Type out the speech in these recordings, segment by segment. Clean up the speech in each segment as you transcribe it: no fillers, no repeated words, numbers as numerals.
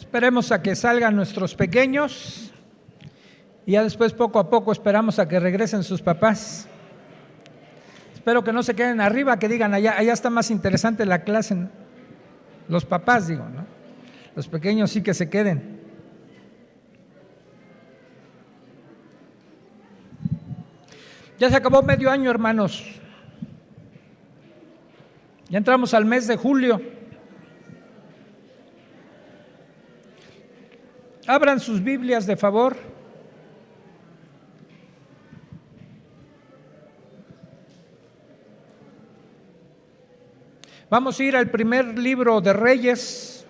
Esperemos a que salgan nuestros pequeños y ya después poco a poco esperamos a que regresen sus papás. Espero que no se queden arriba, que digan allá está más interesante la clase, ¿no? Los papás, digo, ¿no? Los pequeños sí que se queden. Ya se acabó medio año, hermanos. Ya entramos al mes de julio. Abran sus Biblias, de favor. Vamos a ir al primer libro de Reyes,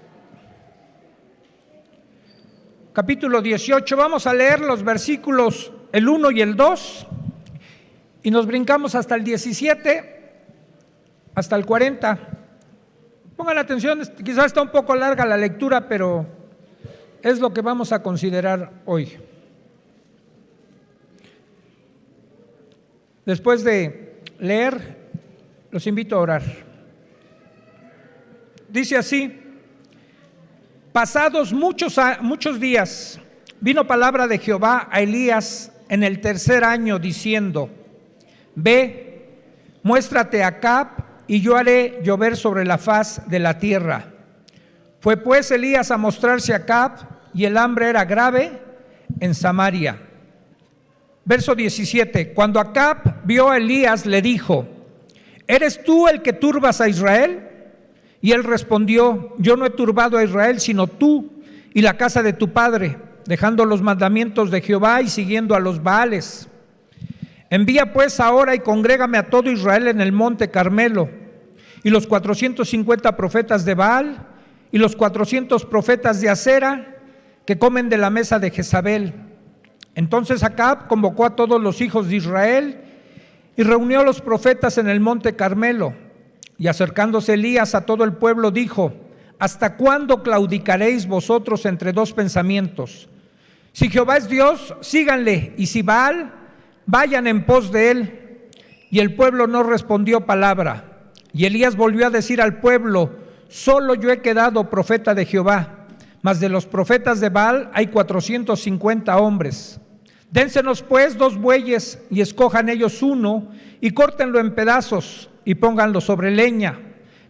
capítulo 18. Vamos a leer los versículos el 1 y el 2 y nos brincamos hasta el 17, hasta el 40. Pongan atención, quizás está un poco larga la lectura, pero es lo que vamos a considerar hoy. Después de leer, los invito a orar. Dice así: pasados muchos días, vino palabra de Jehová a Elías en el tercer año, diciendo: ve, muéstrate a Acab, y yo haré llover sobre la faz de la tierra. Fue pues Elías a mostrarse a Acab, y el hambre era grave en Samaria. Verso 17: cuando Acab vio a Elías, le dijo: ¿eres tú el que turbas a Israel? Y él respondió: yo no he turbado a Israel, sino tú y la casa de tu padre, dejando los mandamientos de Jehová y siguiendo a los Baales. Envía pues ahora y congrégame a todo Israel en el monte Carmelo, y los 450 profetas de Baal y los 400 profetas de Acera, que comen de la mesa de Jezabel. Entonces Acab convocó a todos los hijos de Israel y reunió a los profetas en el monte Carmelo. Y acercándose Elías a todo el pueblo dijo: ¿hasta cuándo claudicaréis vosotros entre dos pensamientos? Si Jehová es Dios, síganle, y si Baal, vayan en pos de él. Y el pueblo no respondió palabra. Y Elías volvió a decir al pueblo: solo yo he quedado profeta de Jehová, mas de los profetas de Baal hay 450 hombres. Dénsenos pues 2 bueyes, y escojan ellos uno, y córtenlo en pedazos, y pónganlo sobre leña,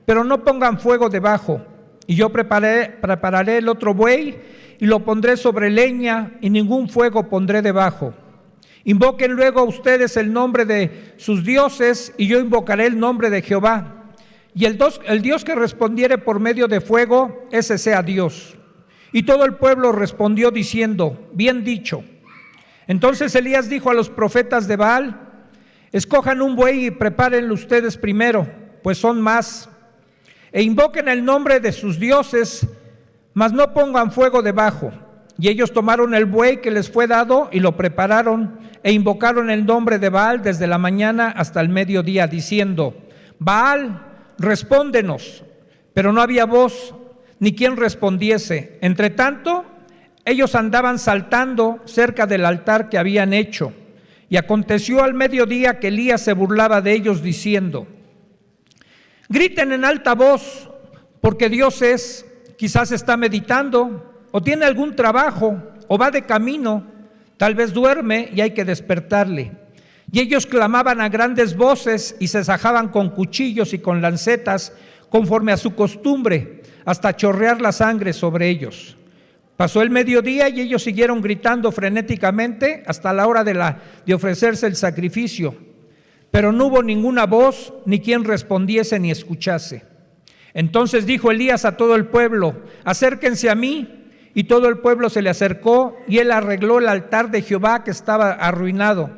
pero no pongan fuego debajo. Y yo prepararé el otro buey, y lo pondré sobre leña, y ningún fuego pondré debajo. Invoquen luego ustedes el nombre de sus dioses, y yo invocaré el nombre de Jehová. Y el Dios que respondiere por medio de fuego, ese sea Dios. Y todo el pueblo respondió diciendo: bien dicho. Entonces Elías dijo a los profetas de Baal: escojan un buey y prepárenlo ustedes primero, pues son más, e invoquen el nombre de sus dioses, mas no pongan fuego debajo. Y ellos tomaron el buey que les fue dado y lo prepararon, e invocaron el nombre de Baal desde la mañana hasta el mediodía, diciendo: Baal, respóndenos. Pero no había voz, ni quien respondiese. Entre tanto, ellos andaban saltando cerca del altar que habían hecho. Y aconteció al mediodía que Elías se burlaba de ellos, diciendo: griten en alta voz, porque Dios es, quizás está meditando, o tiene algún trabajo, o va de camino, tal vez duerme y hay que despertarle. Y ellos clamaban a grandes voces y se sajaban con cuchillos y con lancetas, conforme a su costumbre, hasta chorrear la sangre sobre ellos. Pasó el mediodía y ellos siguieron gritando frenéticamente hasta la hora de ofrecerse el sacrificio, pero no hubo ninguna voz, ni quien respondiese ni escuchase. Entonces dijo Elías a todo el pueblo: acérquense a mí. Y todo el pueblo se le acercó, y él arregló el altar de Jehová que estaba arruinado.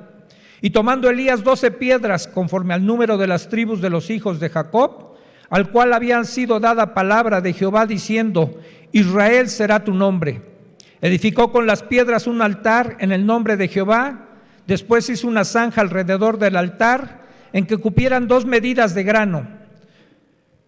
Y tomando Elías 12 piedras, conforme al número de las tribus de los hijos de Jacob, al cual habían sido dada palabra de Jehová, diciendo: Israel será tu nombre. Edificó con las piedras un altar en el nombre de Jehová. Después hizo una zanja alrededor del altar, en que cupieran 2 medidas de grano.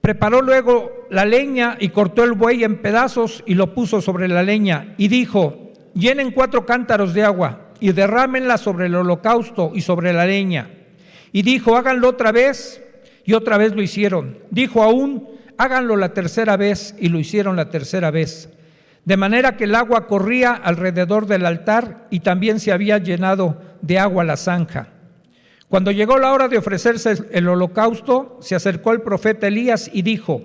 Preparó luego la leña y cortó el buey en pedazos y lo puso sobre la leña. Y dijo: llenen 4 cántaros de agua y derrámenla sobre el holocausto y sobre la leña. Y dijo: háganlo otra vez. Y otra vez lo hicieron. Dijo aún: háganlo la tercera vez, y lo hicieron la tercera vez. de manera que el agua corría alrededor del altar y también se había llenado de agua la zanja. Cuando llegó la hora de ofrecerse el holocausto, se acercó el profeta Elías y dijo: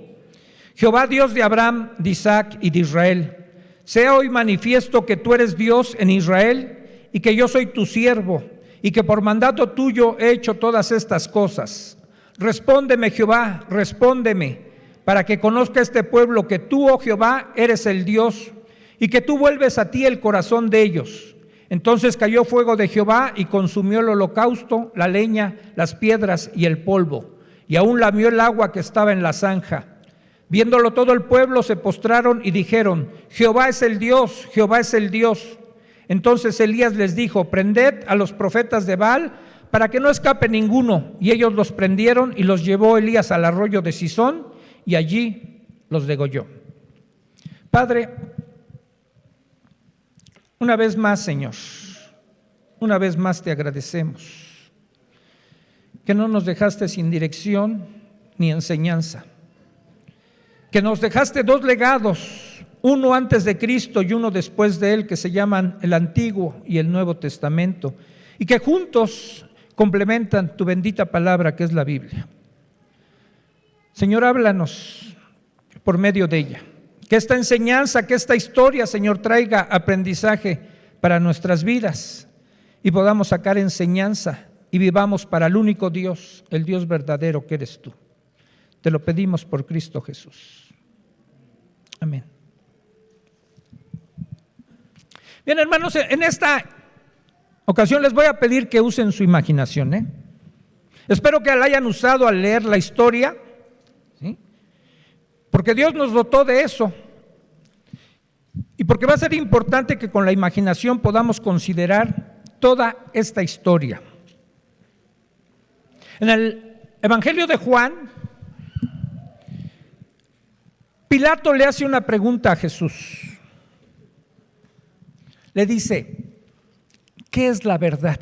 Jehová, Dios de Abraham, de Isaac y de Israel, sea hoy manifiesto que tú eres Dios en Israel y que yo soy tu siervo y que por mandato tuyo he hecho todas estas cosas. Respóndeme, Jehová, respóndeme, para que conozca este pueblo que tú, oh Jehová, eres el Dios y que tú vuelves a ti el corazón de ellos. Entonces cayó fuego de Jehová y consumió el holocausto, la leña, las piedras y el polvo, y aún lamió el agua que estaba en la zanja. Viéndolo todo el pueblo se postraron y dijeron: Jehová es el Dios, Jehová es el Dios. Entonces Elías les dijo: prended a los profetas de Baal para que no escape ninguno. Y ellos los prendieron y los llevó Elías al arroyo de Cisón y allí los degolló. Padre, una vez más, Señor, una vez más te agradecemos que no nos dejaste sin dirección ni enseñanza, que nos dejaste dos legados, uno antes de Cristo y uno después de Él, que se llaman el Antiguo y el Nuevo Testamento, y que juntos complementan tu bendita palabra que es la Biblia. Señor, háblanos por medio de ella. Que esta enseñanza, que esta historia, Señor, traiga aprendizaje para nuestras vidas y podamos sacar enseñanza y vivamos para el único Dios, el Dios verdadero que eres tú. Te lo pedimos por Cristo Jesús. Amén. Bien, hermanos, en esta ocasión les voy a pedir que usen su imaginación. Espero que la hayan usado al leer la historia, ¿sí? Porque Dios nos dotó de eso. Y porque va a ser importante que con la imaginación podamos considerar toda esta historia. En el Evangelio de Juan, Pilato le hace una pregunta a Jesús. Le dice: ¿qué es la verdad?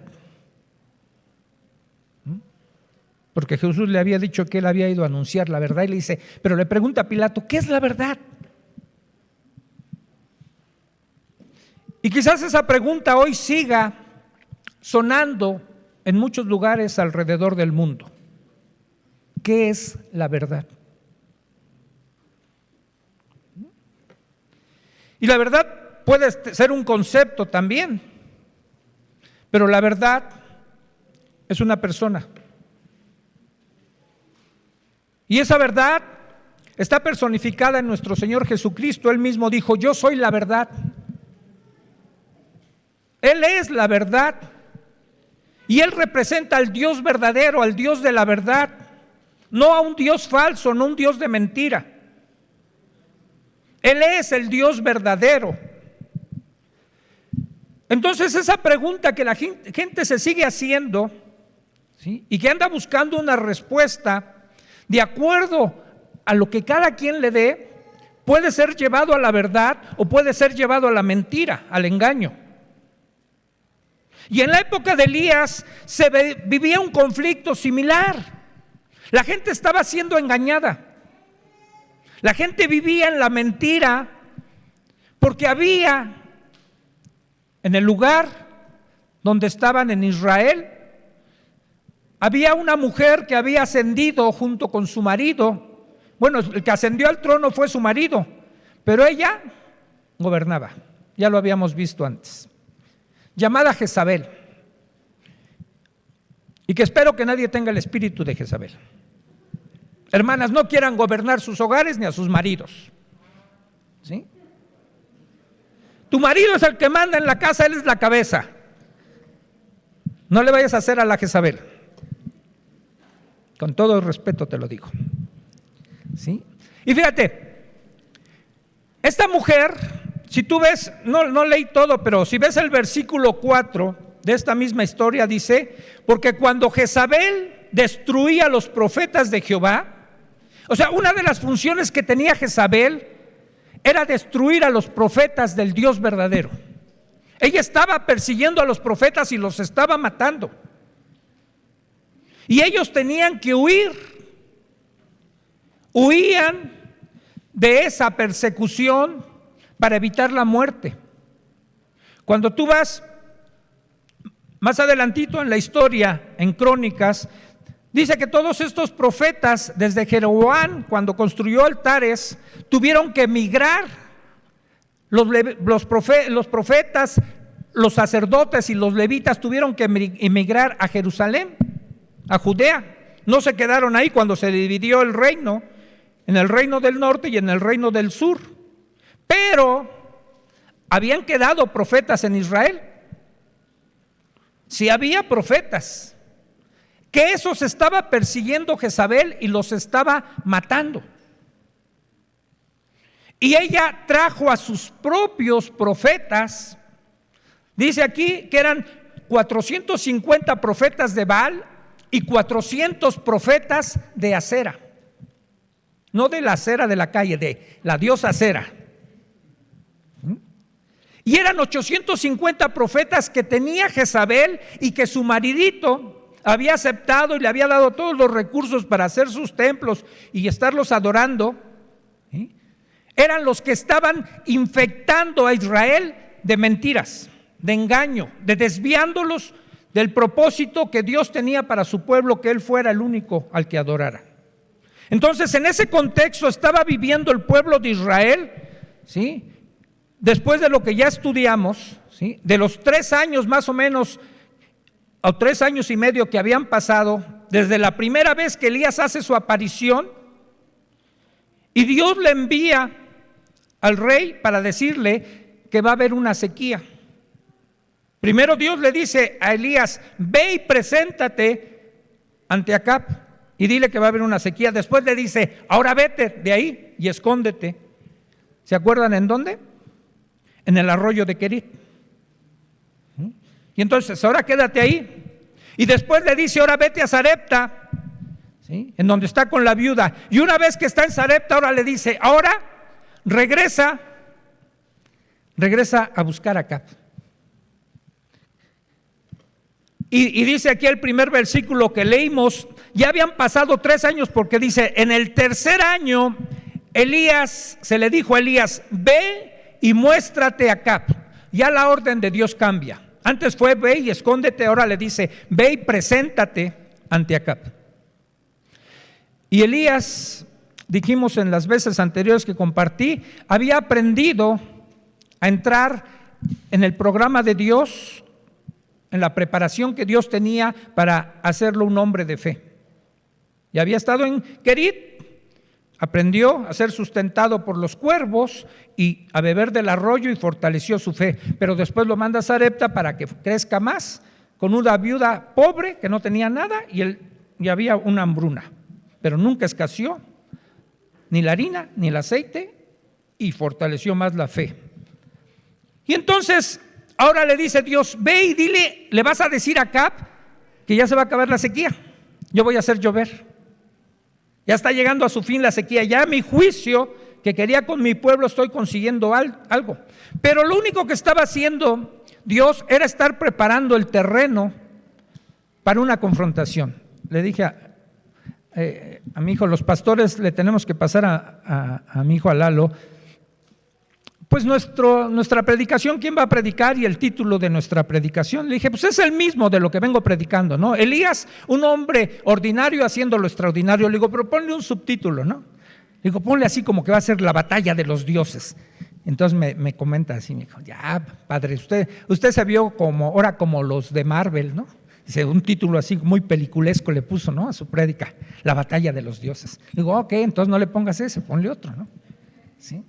Porque Jesús le había dicho que él había ido a anunciar la verdad y le dice, pero le pregunta a Pilato: ¿qué es la verdad? Y quizás esa pregunta hoy siga sonando en muchos lugares alrededor del mundo. ¿Qué es la verdad? Y la verdad puede ser un concepto también, pero la verdad es una persona. Y esa verdad está personificada en nuestro Señor Jesucristo. Él mismo dijo: yo soy la verdad. Él es la verdad. Y Él representa al Dios verdadero, al Dios de la verdad. No a un Dios falso, no a un Dios de mentira. Él es el Dios verdadero. Entonces esa pregunta que la gente se sigue haciendo, ¿sí? Y que anda buscando una respuesta de acuerdo a lo que cada quien le dé, puede ser llevado a la verdad o puede ser llevado a la mentira, al engaño. Y en la época de Elías se vivía un conflicto similar. La gente estaba siendo engañada. La gente vivía en la mentira porque había en el lugar donde estaban en Israel, había una mujer que había ascendido junto con su marido. Bueno, el que ascendió al trono fue su marido, pero ella gobernaba. Ya lo habíamos visto antes. Llamada Jezabel. Y que espero que nadie tenga el espíritu de Jezabel. Hermanas, no quieran gobernar sus hogares ni a sus maridos. ¿Sí? Tu marido es el que manda en la casa, él es la cabeza. No le vayas a hacer a la Jezabel. Con todo el respeto te lo digo. ¿Sí? Y fíjate, esta mujer, si tú ves, no leí todo, pero si ves el versículo 4 de esta misma historia, dice: porque cuando Jezabel destruía a los profetas de Jehová, o sea, una de las funciones que tenía Jezabel era destruir a los profetas del Dios verdadero. Ella estaba persiguiendo a los profetas y los estaba matando. Y ellos tenían que huir. Huían de esa persecución, para evitar la muerte. Cuando tú vas más adelantito en la historia, en Crónicas, dice que todos estos profetas, desde Jeroboam, cuando construyó altares, tuvieron que emigrar. Los profetas, los sacerdotes y los levitas tuvieron que emigrar a Jerusalén, a Judea. No se quedaron ahí cuando se dividió el reino, en el reino del norte y en el reino del sur. Pero habían quedado profetas en Israel. Sí había profetas, que esos estaba persiguiendo Jezabel y los estaba matando. Y ella trajo a sus propios profetas. Dice aquí que eran 450 profetas de Baal y 400 profetas de Acera. No de la acera de la calle, de la diosa Acera. Y eran 850 profetas que tenía Jezabel y que su maridito había aceptado y le había dado todos los recursos para hacer sus templos y estarlos adorando. Eran los que estaban infectando a Israel de mentiras, de engaño, de desviándolos del propósito que Dios tenía para su pueblo, que Él fuera el único al que adorara. Entonces, en ese contexto estaba viviendo el pueblo de Israel, ¿sí? Después de lo que ya estudiamos, ¿sí? De los 3 años más o menos, o 3 años y medio que habían pasado, desde la primera vez que Elías hace su aparición, y Dios le envía al rey para decirle que va a haber una sequía. Primero Dios le dice a Elías: ve y preséntate ante Acab y dile que va a haber una sequía. Después le dice: ahora vete de ahí y escóndete. ¿Se acuerdan en dónde? En el arroyo de Querit. Y entonces, ahora quédate ahí. Y después le dice: ahora vete a Sarepta, ¿sí? En donde está con la viuda. Y una vez que está en Sarepta, ahora le dice: ahora regresa a buscar a Acab. Y dice aquí el primer versículo que leímos, ya habían pasado 3 años, porque dice: en el tercer año Elías, se le dijo a Elías: ve y muéstrate a Acab. Ya la orden de Dios cambia. Antes fue: ve y escóndete. Ahora le dice: ve y preséntate ante Acab. Y Elías, dijimos en las veces anteriores que compartí, había aprendido a entrar en el programa de Dios, en la preparación que Dios tenía para hacerlo un hombre de fe. Y había estado en Querit, aprendió a ser sustentado por los cuervos y a beber del arroyo, y fortaleció su fe. Pero después lo manda a Sarepta para que crezca más, con una viuda pobre que no tenía nada, y había una hambruna. Pero nunca escaseó ni la harina ni el aceite, y fortaleció más la fe. Y entonces ahora le dice Dios: ve y dile, le vas a decir a Acab que ya se va a acabar la sequía, yo voy a hacer llover. Ya está llegando a su fin la sequía, ya mi juicio que quería con mi pueblo estoy consiguiendo algo. Pero lo único que estaba haciendo Dios era estar preparando el terreno para una confrontación. Le dije a mi hijo: los pastores le tenemos que pasar a mi hijo, a Lalo, pues nuestra predicación, ¿quién va a predicar? Y el título de nuestra predicación. Le dije: pues es el mismo de lo que vengo predicando, ¿no? Elías, un hombre ordinario haciendo lo extraordinario. Le digo: pero ponle un subtítulo, ¿no? Le digo: ponle así como que va a ser la batalla de los dioses. Entonces me comenta así, me dijo: ya, padre, usted se vio ahora como los de Marvel, ¿no? Dice, un título así muy peliculesco le puso, ¿no?, a su prédica: la batalla de los dioses. Le digo: ok, entonces no le pongas ese, ponle otro, ¿no? ¿Sí?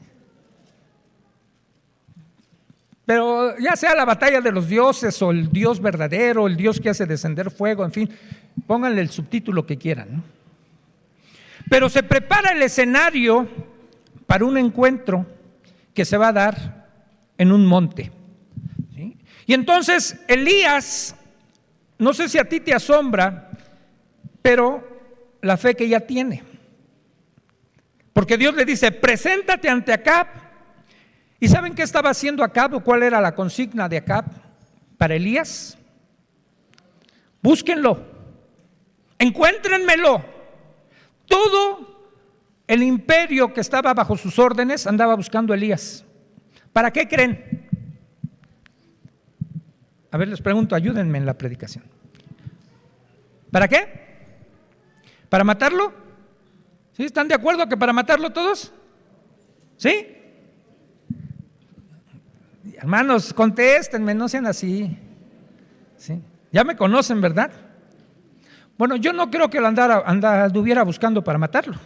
Pero ya sea la batalla de los dioses, o el Dios verdadero, el Dios que hace descender fuego, en fin, pónganle el subtítulo que quieran, ¿no? Pero se prepara el escenario para un encuentro que se va a dar en un monte, ¿sí? Y entonces Elías, no sé si a ti te asombra, pero la fe que ella tiene, porque Dios le dice: preséntate ante Acab. ¿Y saben qué estaba haciendo Acab, o cuál era la consigna de Acab para Elías? Búsquenlo, encuéntrenmelo. Todo el imperio que estaba bajo sus órdenes andaba buscando a Elías ¿Para qué creen? A ver, les pregunto, ayúdenme en la predicación. ¿Para qué? ¿Para matarlo? ¿Sí? ¿Están de acuerdo que para matarlo todos? ¿Sí? Hermanos, contéstenme, no sean así. ¿Sí? Ya me conocen, ¿verdad? Bueno, yo no creo que lo anduviera buscando para matarlo,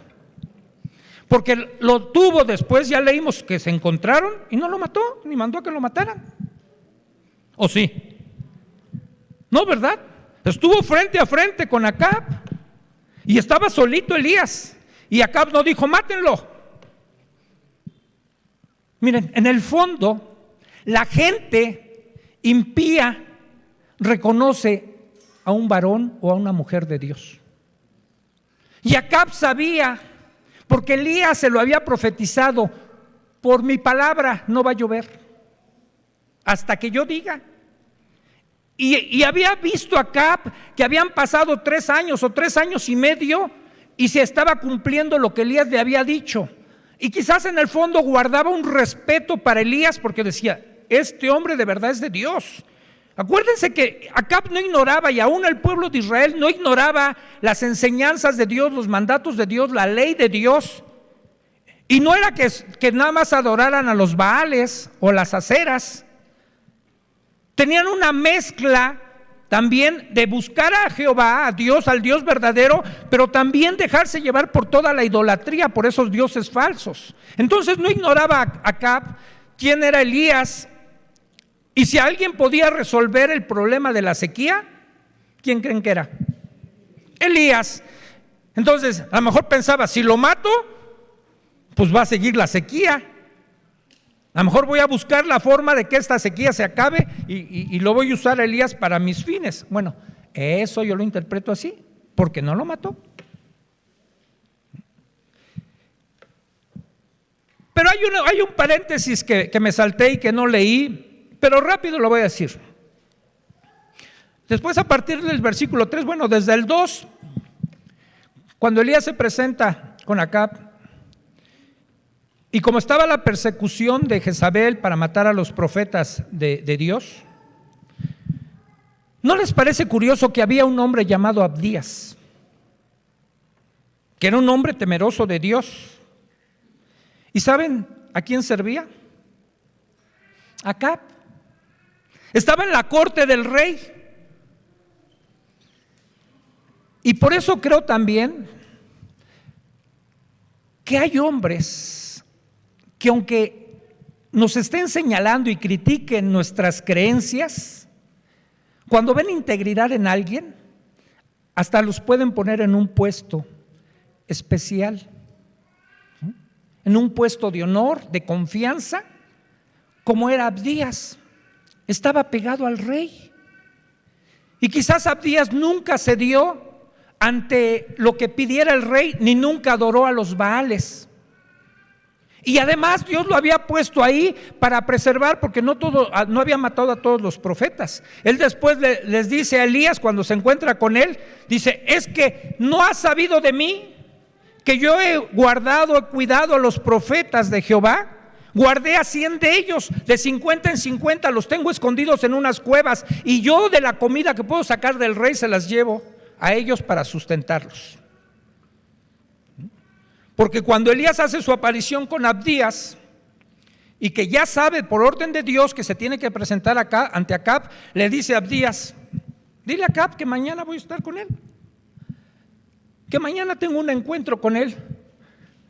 porque lo tuvo después, ya leímos que se encontraron y no lo mató, ni mandó a que lo mataran. ¿O sí? No, ¿verdad? Estuvo frente a frente con Acab y estaba solito Elías y Acab no dijo mátenlo. Miren, en el fondo la gente impía reconoce a un varón o a una mujer de Dios. Y Acab sabía, porque Elías se lo había profetizado: por mi palabra no va a llover hasta que yo diga. Y había visto a Acab que habían pasado 3 años o 3 años y medio y se estaba cumpliendo lo que Elías le había dicho. Y quizás en el fondo guardaba un respeto para Elías, porque decía: este hombre de verdad es de Dios. Acuérdense que Acab no ignoraba, y aún el pueblo de Israel no ignoraba las enseñanzas de Dios, los mandatos de Dios, la ley de Dios. Y no era que nada más adoraran a los Baales o las Aseras. Tenían una mezcla también de buscar a Jehová, a Dios, al Dios verdadero, pero también dejarse llevar por toda la idolatría, por esos dioses falsos. Entonces no ignoraba a Acab quién era Elías. Y si alguien podía resolver el problema de la sequía, ¿quién creen que era? Elías. Entonces a lo mejor pensaba: si lo mato, pues va a seguir la sequía. A lo mejor voy a buscar la forma de que esta sequía se acabe y lo voy a usar a Elías para mis fines. Bueno, eso yo lo interpreto así, porque no lo mató. Pero hay un paréntesis que me salté y que no leí, pero rápido lo voy a decir. Después, a partir del versículo 3, bueno, desde el 2, cuando Elías se presenta con Acab, y como estaba la persecución de Jezabel para matar a los profetas de Dios, ¿no les parece curioso que había un hombre llamado Abdías, que era un hombre temeroso de Dios? ¿Y saben a quién servía? Acab. Estaba en la corte del rey. Y por eso creo también que hay hombres que, aunque nos estén señalando y critiquen nuestras creencias, cuando ven integridad en alguien, hasta los pueden poner en un puesto especial, en un puesto de honor, de confianza, como era Abdías. Estaba pegado al rey. Y quizás Abdías nunca cedió ante lo que pidiera el rey, ni nunca adoró a los Baales. Y además Dios lo había puesto ahí para preservar, porque no había matado a todos los profetas. Él después les dice a Elías, cuando se encuentra con él, dice: es que no has sabido de mí, que yo he guardado, he cuidado a los profetas de Jehová. Guardé a 100 de ellos, de 50 en 50 los tengo escondidos en unas cuevas, y yo de la comida que puedo sacar del rey se las llevo a ellos para sustentarlos. Porque cuando Elías hace su aparición con Abdías, y que ya sabe por orden de Dios que se tiene que presentar acá ante Acab, le dice a Abdías: dile a Acab que mañana voy a estar con él, que mañana tengo un encuentro con él.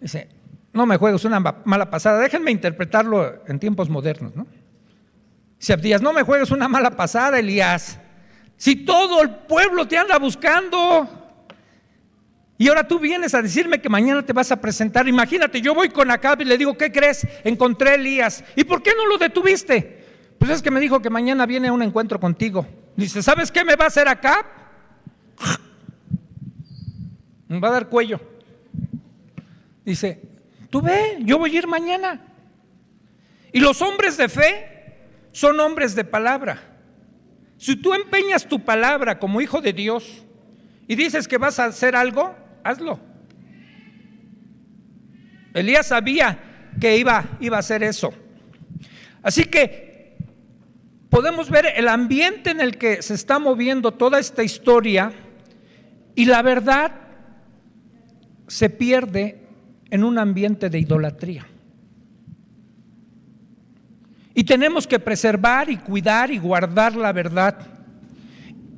Dice: no me juegues una mala pasada. Déjenme interpretarlo en tiempos modernos, ¿no? Dice Abdías: no me juegues una mala pasada, Elías, si todo el pueblo te anda buscando, y ahora tú vienes a decirme que mañana te vas a presentar. Imagínate, yo voy con Acab y le digo: ¿qué crees? Encontré a Elías. ¿Y por qué no lo detuviste? Pues es que me dijo que mañana viene a un encuentro contigo. Dice: ¿sabes qué me va a hacer Acab? Me va a dar cuello. Dice: tú ve, yo voy a ir mañana. Y los hombres de fe son hombres de palabra. Si tú empeñas tu palabra como hijo de Dios y dices que vas a hacer algo, hazlo. Elías sabía que iba a hacer eso. Así que podemos ver el ambiente en el que se está moviendo toda esta historia, y la verdad se pierde en un ambiente de idolatría. Y tenemos que preservar y cuidar y guardar la verdad.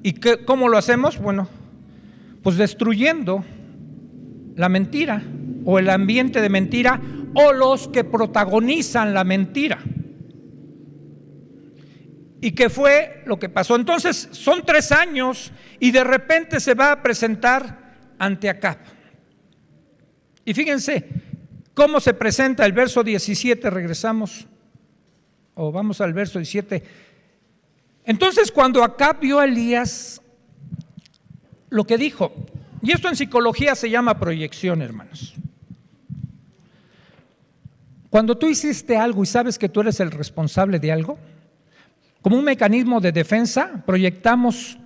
¿Y cómo lo hacemos? Bueno, pues destruyendo la mentira o el ambiente de mentira o los que protagonizan la mentira. ¿Y qué fue lo que pasó? Entonces son 3 años y de repente se va a presentar ante Acab. Y fíjense cómo se presenta el verso 17, regresamos, o vamos al verso 17. Entonces cuando Acab vio a Elías, lo que dijo, y esto en psicología se llama proyección, hermanos. Cuando tú hiciste algo y sabes que tú eres el responsable de algo, como un mecanismo de defensa, proyectamos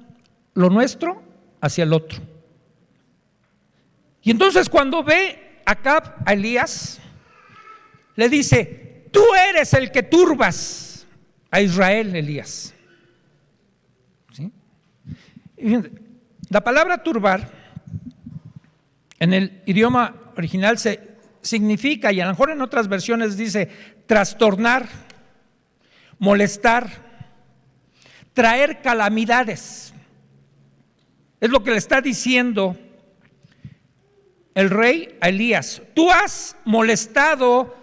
lo nuestro hacia el otro. Y entonces cuando ve Acab a Elías, le dice: tú eres el que turbas a Israel, Elías. ¿Sí? Y fíjense, la palabra turbar en el idioma original significa, y a lo mejor en otras versiones dice, trastornar, molestar, traer calamidades. Es lo que le está diciendo el rey a Elías. Tú has molestado,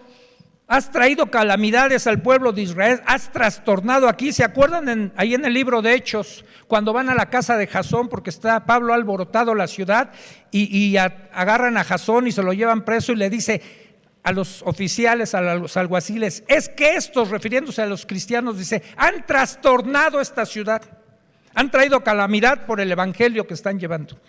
has traído calamidades al pueblo de Israel, has trastornado aquí. ¿Se acuerdan ahí en el libro de Hechos, cuando van a la casa de Jasón porque está Pablo alborotado la ciudad y agarran a Jasón y se lo llevan preso, y le dice a los oficiales, a los alguaciles: es que estos, refiriéndose a los cristianos, dice, han trastornado esta ciudad, han traído calamidad por el evangelio que están llevando.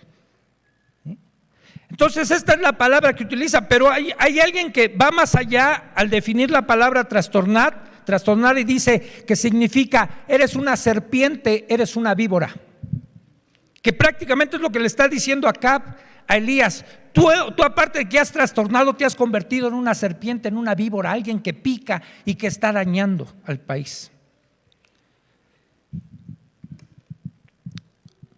Entonces esta es la palabra que utiliza, pero hay alguien que va más allá al definir la palabra trastornar, y dice que significa: eres una serpiente, eres una víbora. Que prácticamente es lo que le está diciendo Acab a Elías. Tú aparte de que has trastornado, te has convertido en una serpiente, en una víbora, alguien que pica y que está dañando al país.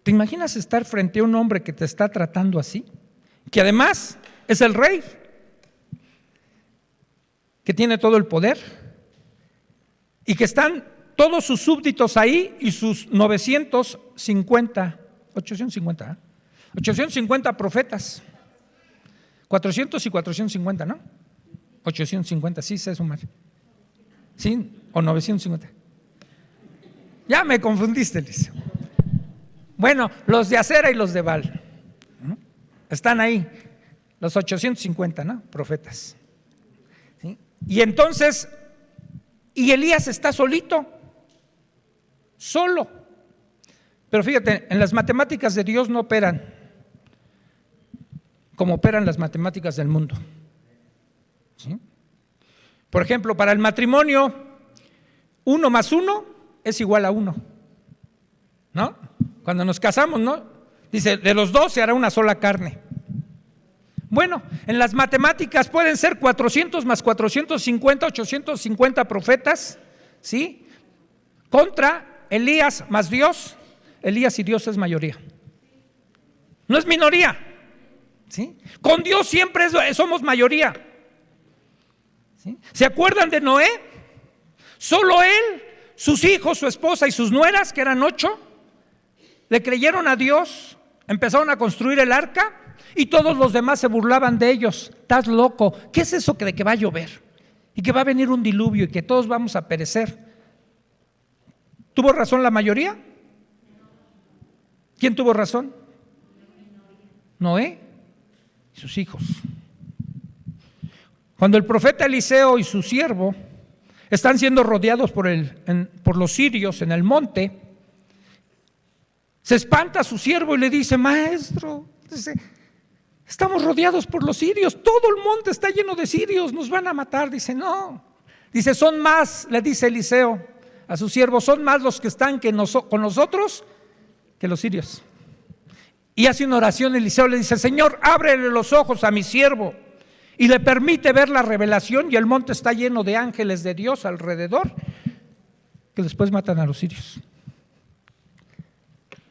¿Te imaginas estar frente a un hombre que te está tratando así? Que además es el rey, que tiene todo el poder, y que están todos sus súbditos ahí y sus 850 profetas. 400 y 450, ¿no? 850, sí sé sumar. ¿Sí? O 950. Ya me confundiste, Liz. Bueno, los de Acera y los de Baal, ¿no? Están ahí, los 850, ¿no? Profetas. ¿Sí? Y entonces, y Elías está solito, solo. Pero fíjate, en las matemáticas de Dios no operan como operan las matemáticas del mundo. ¿Sí? Por ejemplo, para el matrimonio, 1 más 1 es igual a 1, ¿no? Cuando nos casamos, ¿no? Dice, de los dos se hará una sola carne. Bueno, en las matemáticas pueden ser 400 más 450, 850 profetas, ¿sí? Contra Elías más Dios. Elías y Dios es mayoría, no es minoría, ¿sí? Con Dios siempre somos mayoría, ¿sí? ¿Se acuerdan de Noé? Solo él, sus hijos, su esposa y sus nueras, que eran 8, le creyeron a Dios, empezaron a construir el arca, y todos los demás se burlaban de ellos. Estás loco, ¿qué es eso de que va a llover y que va a venir un diluvio y que todos vamos a perecer? ¿Tuvo razón la mayoría? ¿Quién tuvo razón? Noé y sus hijos. Cuando el profeta Eliseo y su siervo están siendo rodeados por los sirios en el monte, se espanta a su siervo y le dice: maestro, estamos rodeados por los sirios, todo el monte está lleno de sirios, nos van a matar. Dice: no. Dice: son más, le dice Eliseo a su siervo, son más los que están con nosotros que los sirios. Y hace una oración Eliseo, le dice: Señor, ábrele los ojos a mi siervo, y le permite ver la revelación, y el monte está lleno de ángeles de Dios alrededor. que después matan a los sirios.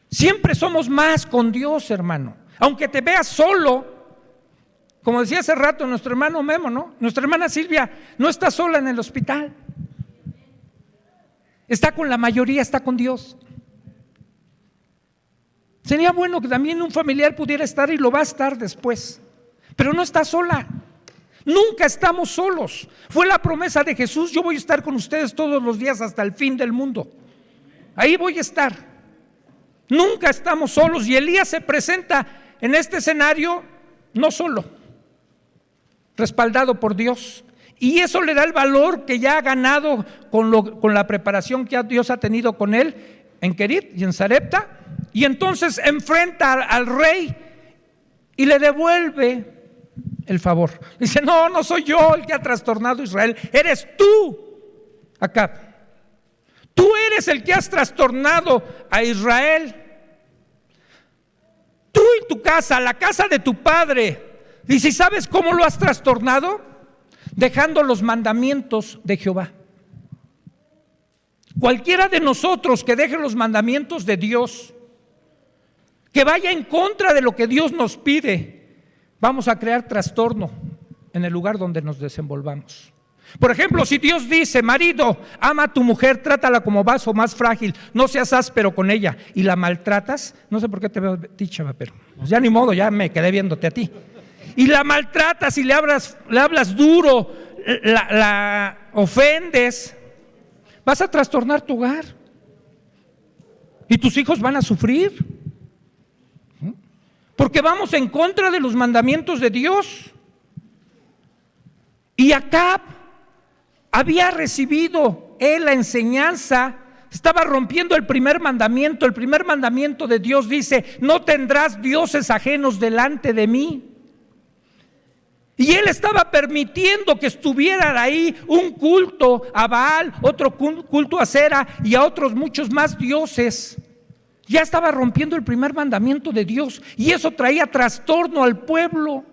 Siempre somos más con Dios, hermano. Aunque te veas solo, como decía hace rato nuestro hermano Memo, ¿no? Nuestra hermana Silvia no está sola en el hospital. Está con la mayoría, está con Dios. Sería bueno que también un familiar pudiera estar, y lo va a estar después, pero no está sola. Nunca estamos solos. Fue la promesa de Jesús: yo voy a estar con ustedes todos los días hasta el fin del mundo. Ahí voy a estar. Nunca estamos solos. Y Elías se presenta en este escenario no solo, respaldado por Dios. Y eso le da el valor que ya ha ganado con la preparación que Dios ha tenido con él en Querit y en Sarepta. Y entonces enfrenta al rey y le devuelve el favor. Dice: no soy yo el que ha trastornado a Israel, eres tú, Acab. Tú eres el que has trastornado a Israel. Tú y tu casa, la casa de tu padre. Dice: ¿y sabes cómo lo has trastornado? Dejando los mandamientos de Jehová. Cualquiera de nosotros que deje los mandamientos de Dios, que vaya en contra de lo que Dios nos pide, vamos a crear trastorno en el lugar donde nos desenvolvamos. Por ejemplo, si Dios dice: marido, ama a tu mujer, trátala como vaso más frágil, no seas áspero con ella, y la maltratas, no sé por qué te veo dicha, pero pues ya ni modo, ya me quedé viéndote a ti. Y la maltratas y le hablas duro, la ofendes, vas a trastornar tu hogar y tus hijos van a sufrir, porque vamos en contra de los mandamientos de Dios. Y Acab había recibido él la enseñanza, estaba rompiendo el primer mandamiento. El primer mandamiento de Dios dice: no tendrás dioses ajenos delante de mí. Y él estaba permitiendo que estuvieran ahí un culto a Baal, otro culto a Acera y a otros muchos más dioses. Ya estaba rompiendo el primer mandamiento de Dios, y eso traía trastorno al pueblo.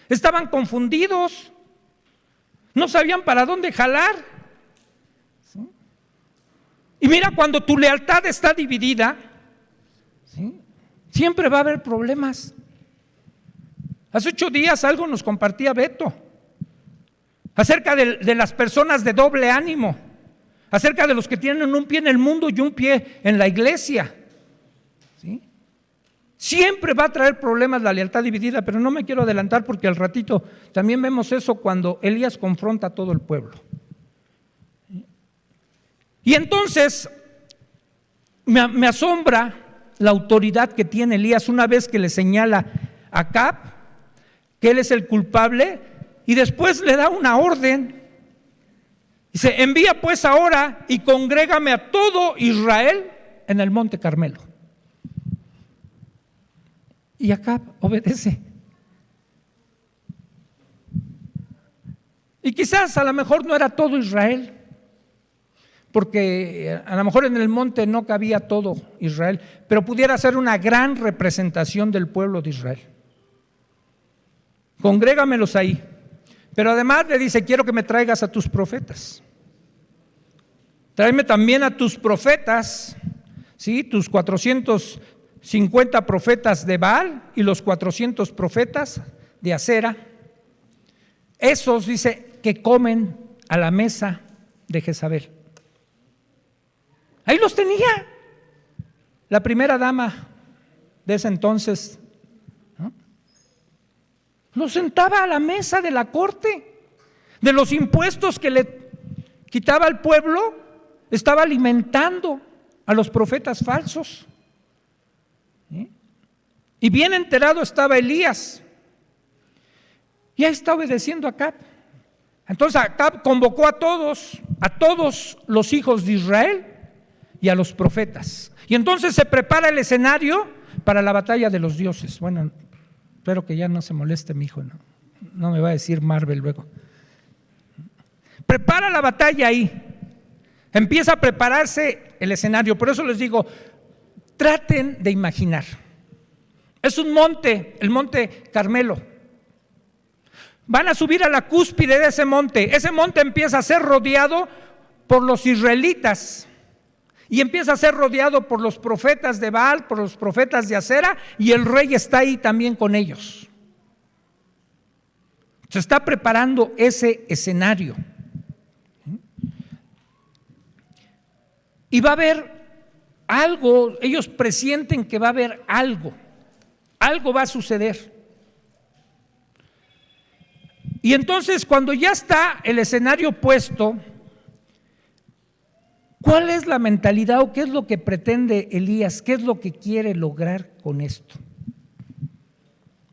Estaban confundidos, no sabían para dónde jalar. ¿Sí? Y mira, cuando tu lealtad está dividida, ¿sí?, siempre va a haber problemas. Hace 8 días algo nos compartía Beto acerca de las personas de doble ánimo, acerca de los que tienen un pie en el mundo y un pie en la iglesia. ¿Sí? Siempre va a traer problemas la lealtad dividida, pero no me quiero adelantar porque al ratito también vemos eso cuando Elías confronta a todo el pueblo. Y entonces me asombra la autoridad que tiene Elías una vez que le señala a Acab que él es el culpable, y después le da una orden. Dice: envía pues ahora y congrégame a todo Israel en el monte Carmelo. Y Acab obedece. Y quizás a lo mejor no era todo Israel, porque a lo mejor en el monte no cabía todo Israel, pero pudiera ser una gran representación del pueblo de Israel. Congrégamelos ahí. Pero además le dice: quiero que me traigas a tus profetas. Tráeme también a tus profetas, ¿sí?, tus 450 profetas de Baal y los 400 profetas de Acera. Esos, dice, que comen a la mesa de Jezabel. Ahí los tenía la primera dama de ese entonces, ¿no? Los sentaba a la mesa de la corte. De los impuestos que le quitaba al pueblo, estaba alimentando a los profetas falsos. ¿Sí? Y bien enterado estaba Elías. Y ahí está obedeciendo a Acab. Entonces Acab convocó a todos los hijos de Israel y a los profetas. Y entonces se prepara el escenario para la batalla de los dioses. Bueno, espero que ya no se moleste mi hijo, no me va a decir Marvel luego. Prepara la batalla ahí. Empieza a prepararse el escenario. Por eso les digo, traten de imaginar. Es un monte, el monte Carmelo. Van a subir a la cúspide de ese monte. Ese monte empieza a ser rodeado por los israelitas. Y empieza a ser rodeado por los profetas de Baal, por los profetas de Acera, y el rey está ahí también con ellos. Se está preparando ese escenario. Y va a haber algo, ellos presienten que va a haber algo va a suceder. Y entonces, cuando ya está el escenario puesto, ¿cuál es la mentalidad o qué es lo que pretende Elías? ¿Qué es lo que quiere lograr con esto?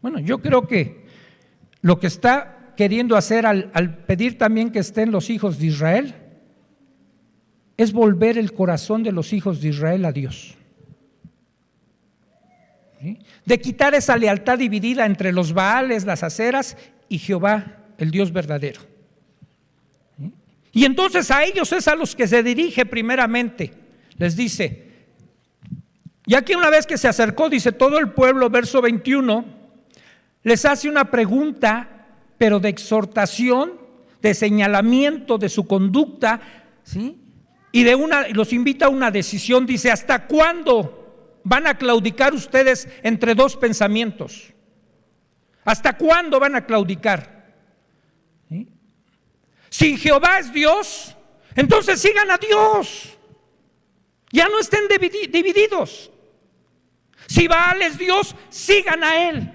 Bueno, yo creo que lo que está queriendo hacer al pedir también que estén los hijos de Israel es volver el corazón de los hijos de Israel a Dios. ¿Sí? De quitar esa lealtad dividida entre los Baales, las Aceras y Jehová, el Dios verdadero. ¿Sí? Y entonces a ellos es a los que se dirige primeramente. Les dice, ya que una vez que se acercó, dice todo el pueblo, verso 21, les hace una pregunta, pero de exhortación, de señalamiento de su conducta, ¿sí? Y los invita a una decisión. Dice, ¿hasta cuándo van a claudicar ustedes entre dos pensamientos? ¿Hasta cuándo van a claudicar? ¿Sí? Si Jehová es Dios, entonces sigan a Dios. Ya no estén divididos. Si Baal es Dios, sigan a Él.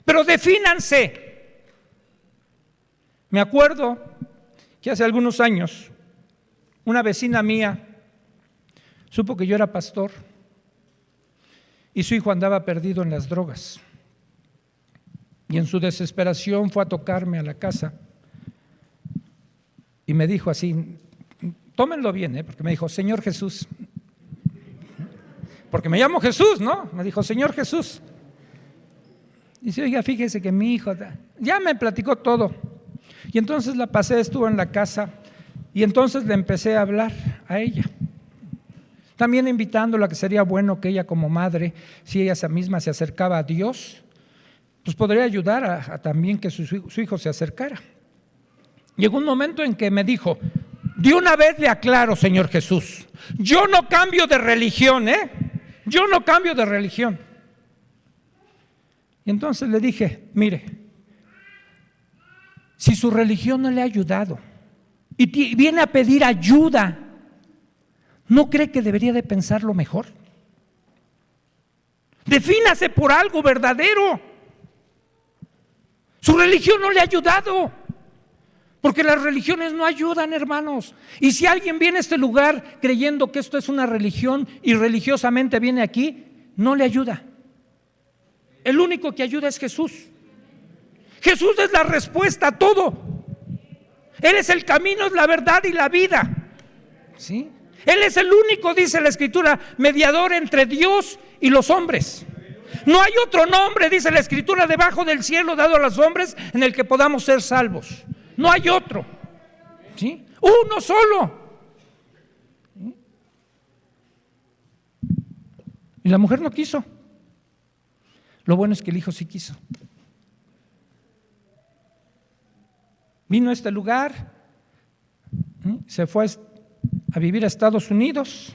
Pero defínanse. Me acuerdo que hace algunos años una vecina mía supo que yo era pastor y su hijo andaba perdido en las drogas. Y en su desesperación fue a tocarme a la casa y me dijo así, tómenlo bien, porque me dijo, Señor Jesús, porque me llamo Jesús, ¿no? Me dijo, Señor Jesús. Dice, oiga, fíjese que mi hijo, ya me platicó todo. Y entonces la pasé, estuvo en la casa y entonces le empecé a hablar a ella. También invitándola que sería bueno que ella como madre, si ella misma se acercaba a Dios, pues podría ayudar a también que su hijo se acercara. Llegó un momento en que me dijo, de una vez le aclaro, Señor Jesús, yo no cambio de religión, yo no cambio de religión. Y entonces le dije, mire, si su religión no le ha ayudado y viene a pedir ayuda, ¿no cree que debería de pensarlo mejor? Defínase por algo verdadero. Su religión no le ha ayudado, porque las religiones no ayudan, hermanos. Y si alguien viene a este lugar creyendo que esto es una religión y religiosamente viene aquí, no le ayuda. El único que ayuda es Jesús. Jesús es la respuesta a todo. Él es el camino, es la verdad y la vida. ¿Sí? Él es el único, dice la Escritura, mediador entre Dios y los hombres. No hay otro nombre, dice la Escritura, debajo del cielo dado a los hombres en el que podamos ser salvos. No hay otro. ¿Sí? Uno solo. ¿Sí? Y la mujer no quiso. Lo bueno es que el hijo sí quiso. Vino a este lugar, se fue a vivir a Estados Unidos.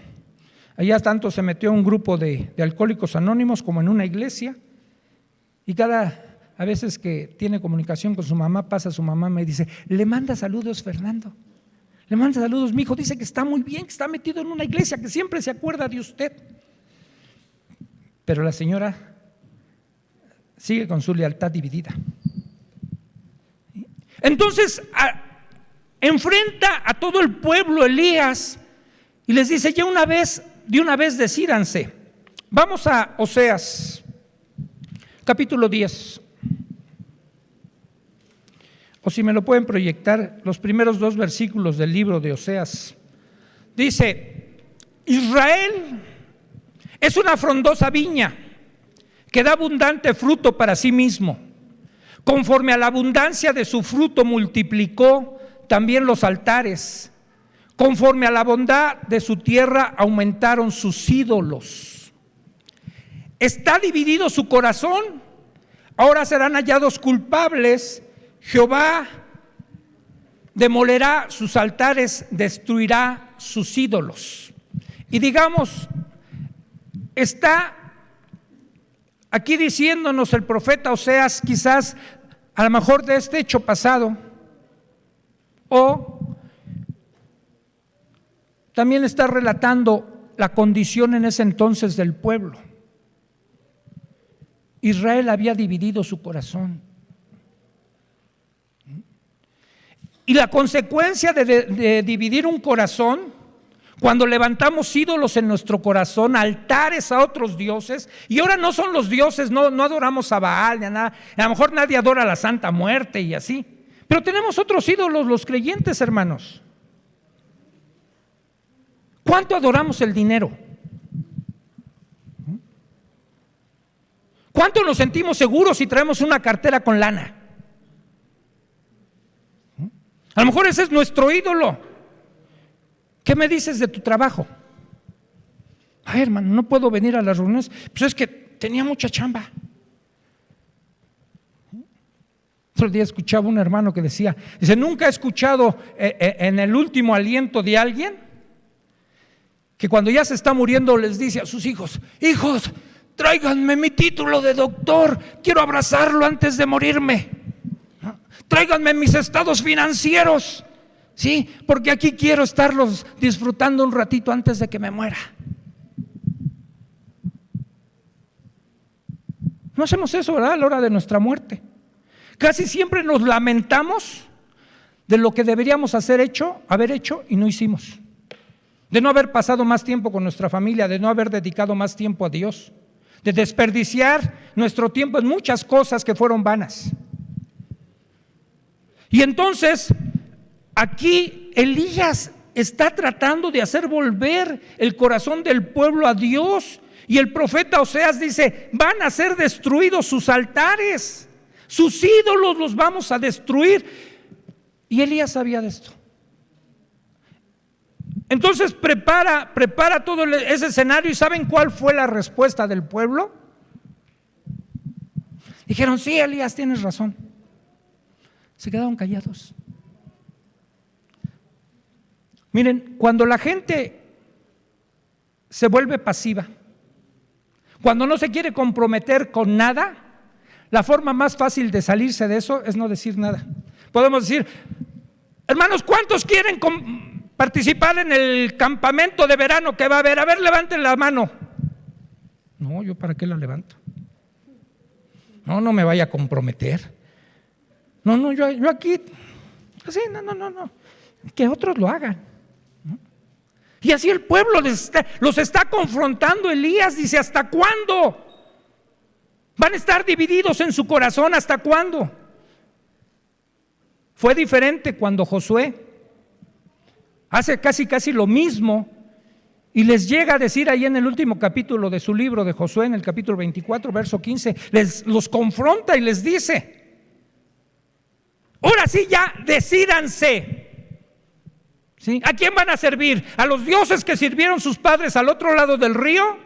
Allá tanto se metió a un grupo de alcohólicos anónimos como en una iglesia. Y a veces que tiene comunicación con su mamá, pasa a su mamá y me dice, le manda saludos Fernando, le manda saludos mi hijo, dice que está muy bien, que está metido en una iglesia, que siempre se acuerda de usted. Pero la señora sigue con su lealtad dividida. Entonces enfrenta a todo el pueblo Elías y les dice, de una vez decídanse. Vamos a Oseas, capítulo 10. O si me lo pueden proyectar, los primeros 2 versículos del libro de Oseas. Dice, Israel es una frondosa viña que da abundante fruto para sí mismo. Conforme a la abundancia de su fruto multiplicó también los altares. Conforme a la bondad de su tierra aumentaron sus ídolos. Está dividido su corazón. Ahora serán hallados culpables. Jehová demolerá sus altares, destruirá sus ídolos. Y digamos, está aquí diciéndonos el profeta Oseas, quizás a lo mejor de este hecho pasado, o también está relatando la condición en ese entonces del pueblo. Israel había dividido su corazón. Y la consecuencia de dividir un corazón, cuando levantamos ídolos en nuestro corazón, altares a otros dioses, y ahora no son los dioses, no adoramos a Baal ni a nada, a lo mejor nadie adora a la Santa Muerte y así, pero tenemos otros ídolos los creyentes, hermanos. ¿Cuánto adoramos el dinero? ¿Cuánto nos sentimos seguros si traemos una cartera con lana? A lo mejor ese es nuestro ídolo. ¿Qué me dices de tu trabajo? Ay, hermano, no puedo venir a las reuniones. Pues es que tenía mucha chamba. Otro día escuchaba un hermano que dice, nunca he escuchado en el último aliento de alguien que cuando ya se está muriendo les dice a sus hijos, hijos, tráiganme mi título de doctor, quiero abrazarlo antes de morirme. Tráiganme mis estados financieros, ¿sí? Porque aquí quiero estarlos disfrutando un ratito antes de que me muera. No hacemos eso, ¿verdad? A la hora de nuestra muerte. Casi siempre nos lamentamos de lo que deberíamos haber hecho y no hicimos. De no haber pasado más tiempo con nuestra familia, de no haber dedicado más tiempo a Dios, de desperdiciar nuestro tiempo en muchas cosas que fueron vanas. Y entonces, aquí Elías está tratando de hacer volver el corazón del pueblo a Dios. Y el profeta Oseas dice, van a ser destruidos sus altares, sus ídolos los vamos a destruir. Y Elías sabía de esto. Entonces prepara todo ese escenario. ¿Y saben cuál fue la respuesta del pueblo? Dijeron, sí, Elías, tienes razón. Se quedaron callados. Miren, cuando la gente se vuelve pasiva, cuando no se quiere comprometer con nada, la forma más fácil de salirse de eso es no decir nada. Podemos decir, hermanos, ¿cuántos quieren participar en el campamento de verano que va a haber? A ver, levanten la mano. No, ¿yo para qué la levanto? No me vaya a comprometer. No, yo aquí, así, no, que otros lo hagan, ¿no? Y así el pueblo los está confrontando. Elías dice, ¿hasta cuándo? ¿Van a estar divididos en su corazón? ¿Hasta cuándo? Fue diferente cuando Josué hace casi lo mismo y les llega a decir ahí en el último capítulo de su libro de Josué, en el capítulo 24, verso 15, los confronta y les dice, ahora sí ya decídanse, ¿sí? ¿A quién van a servir? ¿A los dioses que sirvieron sus padres al otro lado del río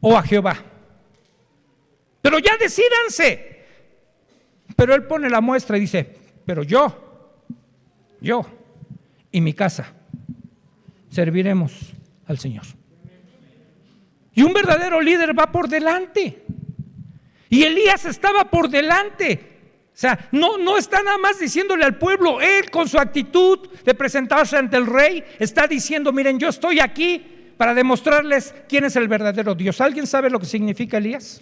o a Jehová? Pero ya decídanse. Pero él pone la muestra y dice, pero yo y mi casa serviremos al Señor. Y un verdadero líder va por delante. Y Elías estaba por delante. O sea, no está nada más diciéndole al pueblo, él con su actitud de presentarse ante el rey, está diciendo, miren, yo estoy aquí para demostrarles quién es el verdadero Dios. ¿Alguien sabe lo que significa Elías?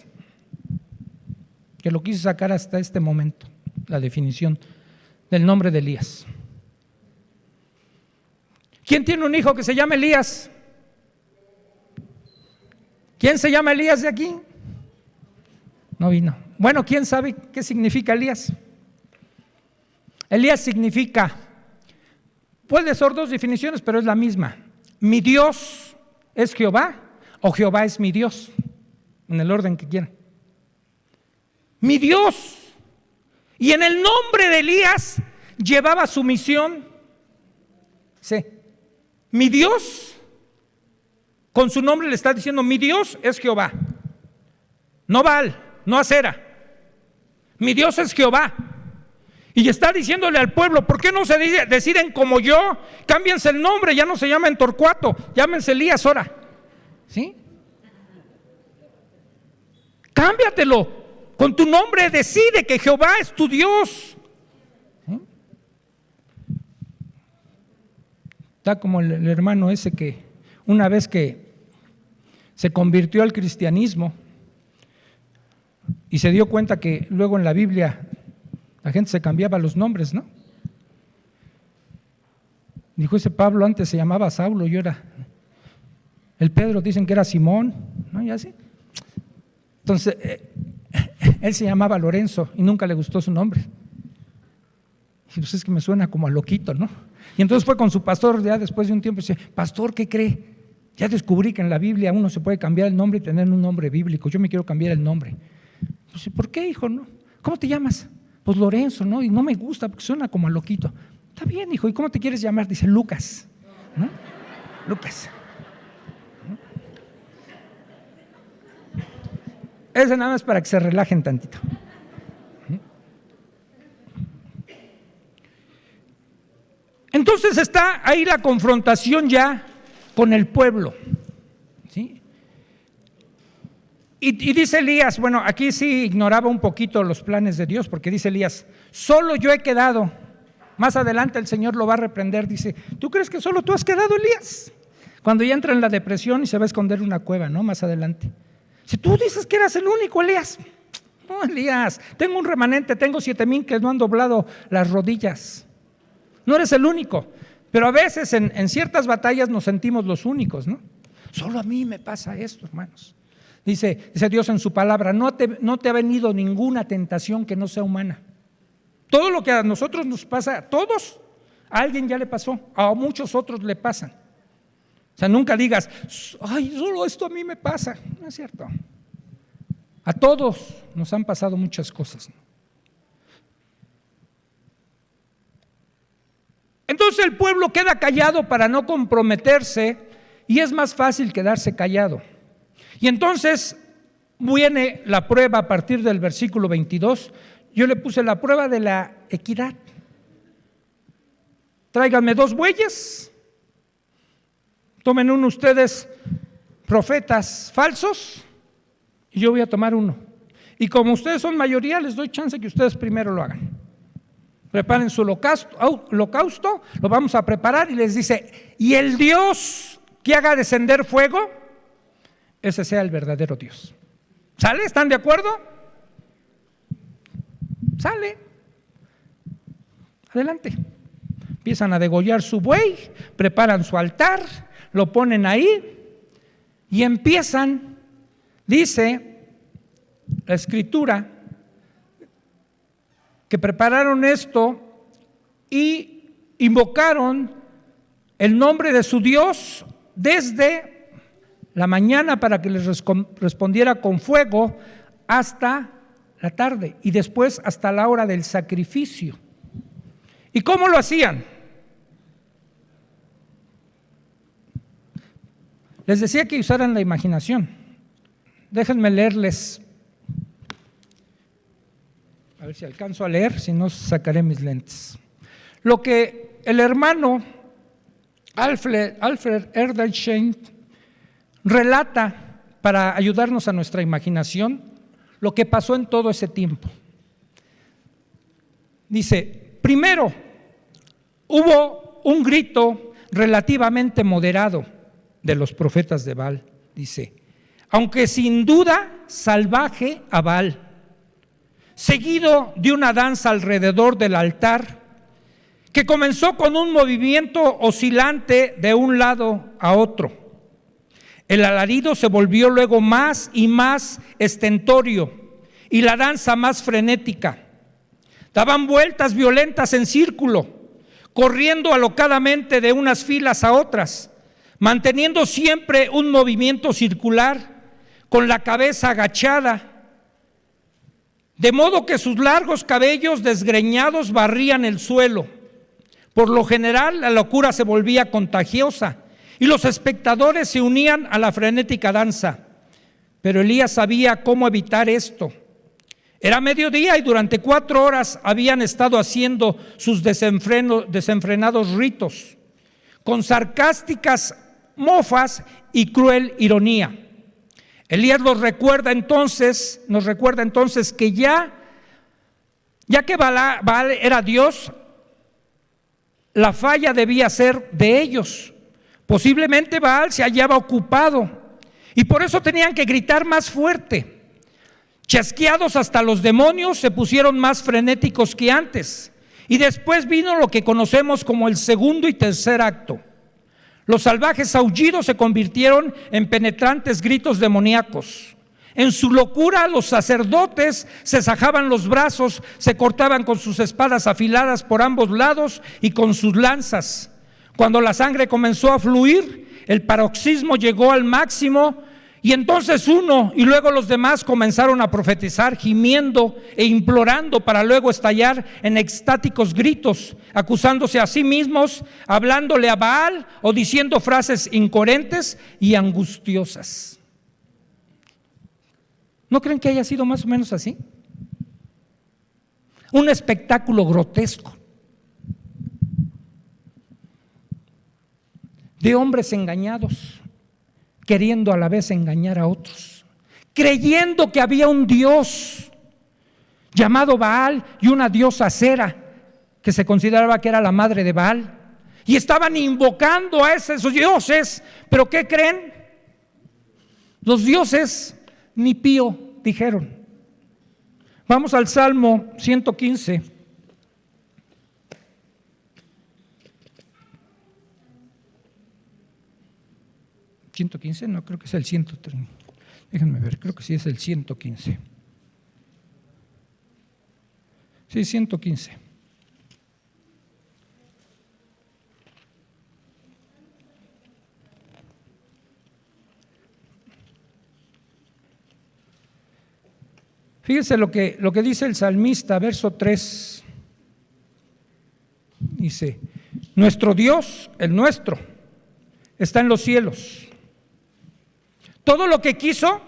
Que lo quise sacar hasta este momento, la definición del nombre de Elías. ¿Quién tiene un hijo que se llama Elías? ¿Quién se llama Elías de aquí? No vino. Bueno, ¿quién sabe qué significa Elías? Elías significa, puede ser dos definiciones, pero es la misma. Mi Dios es Jehová o Jehová es mi Dios, en el orden que quieran. Mi Dios. Y en el nombre de Elías llevaba su misión. Sí. Mi Dios, con su nombre le está diciendo, mi Dios es Jehová. No Baal, no Acera. Mi Dios es Jehová. Y está diciéndole al pueblo: ¿por qué no se deciden como yo? Cámbiense el nombre, ya no se llamen Torcuato, llámense Elías ahora. ¿Sí? Cámbiatelo. Con tu nombre decide que Jehová es tu Dios. ¿Sí? Está como el hermano ese que una vez que se convirtió al cristianismo y se dio cuenta que luego en la Biblia la gente se cambiaba los nombres, ¿no? Dijo: ese Pablo antes se llamaba Saulo, yo era. El Pedro dicen que era Simón, ¿no? Y así. Entonces, él se llamaba Lorenzo y nunca le gustó su nombre. Y pues es que me suena como a loquito, ¿no? Y entonces fue con su pastor ya después de un tiempo y dice: pastor, ¿qué cree? Ya descubrí que en la Biblia uno se puede cambiar el nombre y tener un nombre bíblico. Yo me quiero cambiar el nombre. Pues, ¿por qué, hijo? ¿No? ¿Cómo te llamas? Pues Lorenzo, ¿no? Y no me gusta porque suena como a loquito. Está bien, hijo. ¿Y cómo te quieres llamar? Dice: Lucas, ¿no? Lucas. Eso nada más para que se relajen tantito. Entonces está ahí la confrontación ya con el pueblo, ¿sí? Y dice Elías, bueno, aquí sí ignoraba un poquito los planes de Dios, porque dice Elías: solo yo he quedado. Más adelante el Señor lo va a reprender, dice: ¿tú crees que solo tú has quedado, Elías? Cuando ya entra en la depresión y se va a esconder en una cueva, ¿no? Más adelante. Si tú dices que eras el único, Elías. No, Elías, tengo un remanente, tengo 7,000 que no han doblado las rodillas. No eres el único, pero a veces en ciertas batallas nos sentimos los únicos, ¿no? Solo a mí me pasa esto, hermanos. Dice Dios en su palabra: no te ha venido ninguna tentación que no sea humana. Todo lo que a nosotros nos pasa, a todos, a alguien ya le pasó, a muchos otros le pasan. O sea, nunca digas: ay, solo esto a mí me pasa. No es cierto. A todos nos han pasado muchas cosas, ¿no? Entonces el pueblo queda callado para no comprometerse, y es más fácil quedarse callado. Y entonces viene la prueba a partir del versículo 22. Yo le puse la prueba de la equidad. Tráiganme 2 bueyes, tomen uno ustedes profetas falsos y yo voy a tomar uno. Y como ustedes son mayoría, les doy chance que ustedes primero lo hagan. Preparen su holocausto, lo vamos a preparar, y les dice: y el Dios que haga descender fuego, ese sea el verdadero Dios. ¿Sale? ¿Están de acuerdo? Sale. Adelante. Empiezan a degollar su buey, preparan su altar, lo ponen ahí y empiezan, dice la Escritura, que prepararon esto y invocaron el nombre de su Dios desde la mañana para que les respondiera con fuego hasta la tarde, y después hasta la hora del sacrificio. ¿Y cómo lo hacían? Les decía que usaran la imaginación. Déjenme leerles, a ver si alcanzo a leer, si no sacaré mis lentes. Lo que el hermano Alfred Edersheim relata para ayudarnos a nuestra imaginación lo que pasó en todo ese tiempo. Dice: primero, hubo un grito relativamente moderado de los profetas de Baal, dice, aunque sin duda salvaje a Baal, seguido de una danza alrededor del altar que comenzó con un movimiento oscilante de un lado a otro. El alarido se volvió luego más y más estentorio y la danza más frenética. Daban vueltas violentas en círculo, corriendo alocadamente de unas filas a otras, manteniendo siempre un movimiento circular, con la cabeza agachada, de modo que sus largos cabellos desgreñados barrían el suelo. Por lo general, la locura se volvía contagiosa y los espectadores se unían a la frenética danza. Pero Elías sabía cómo evitar esto. Era mediodía y durante 4 horas habían estado haciendo sus desenfrenados ritos, con sarcásticas mofas y cruel ironía. Elías nos recuerda entonces que ya que Baal era Dios, la falla debía ser de ellos. Posiblemente Baal se hallaba ocupado y por eso tenían que gritar más fuerte. Chasqueados hasta los demonios se pusieron más frenéticos que antes. Y después vino lo que conocemos como el segundo y tercer acto. Los salvajes aullidos se convirtieron en penetrantes gritos demoníacos. En su locura los sacerdotes se sajaban los brazos, se cortaban con sus espadas afiladas por ambos lados y con sus lanzas. Cuando la sangre comenzó a fluir, el paroxismo llegó al máximo y entonces uno y luego los demás comenzaron a profetizar gimiendo e implorando para luego estallar en extáticos gritos, acusándose a sí mismos, hablándole a Baal o diciendo frases incoherentes y angustiosas. ¿No creen que haya sido más o menos así? Un espectáculo grotesco de hombres engañados, queriendo a la vez engañar a otros, creyendo que había un Dios llamado Baal y una diosa Acera, que se consideraba que era la madre de Baal, y estaban invocando a esos dioses. ¿Pero qué creen? Los dioses ni pío dijeron. Vamos al Salmo 115. ¿115? No, creo que es el 130. Déjenme ver, creo que sí es el 115. Sí, 115. Fíjense lo que dice el salmista, verso 3. Dice: nuestro Dios, el nuestro, está en los cielos. Todo lo que quiso,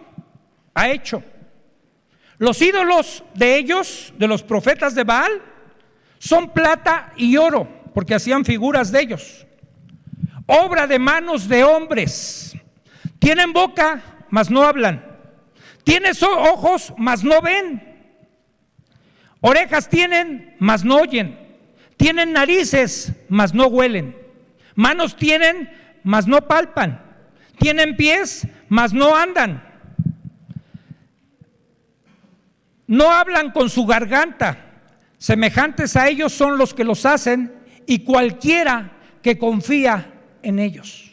ha hecho. Los ídolos de ellos, de los profetas de Baal, son plata y oro, porque hacían figuras de ellos. Obra de manos de hombres. Tienen boca, mas no hablan. Tienen ojos, mas no ven. Orejas tienen, mas no oyen. Tienen narices, mas no huelen. Manos tienen, mas no palpan. Tienen pies, mas no andan. No hablan con su garganta. Semejantes a ellos son los que los hacen y cualquiera que confía en ellos.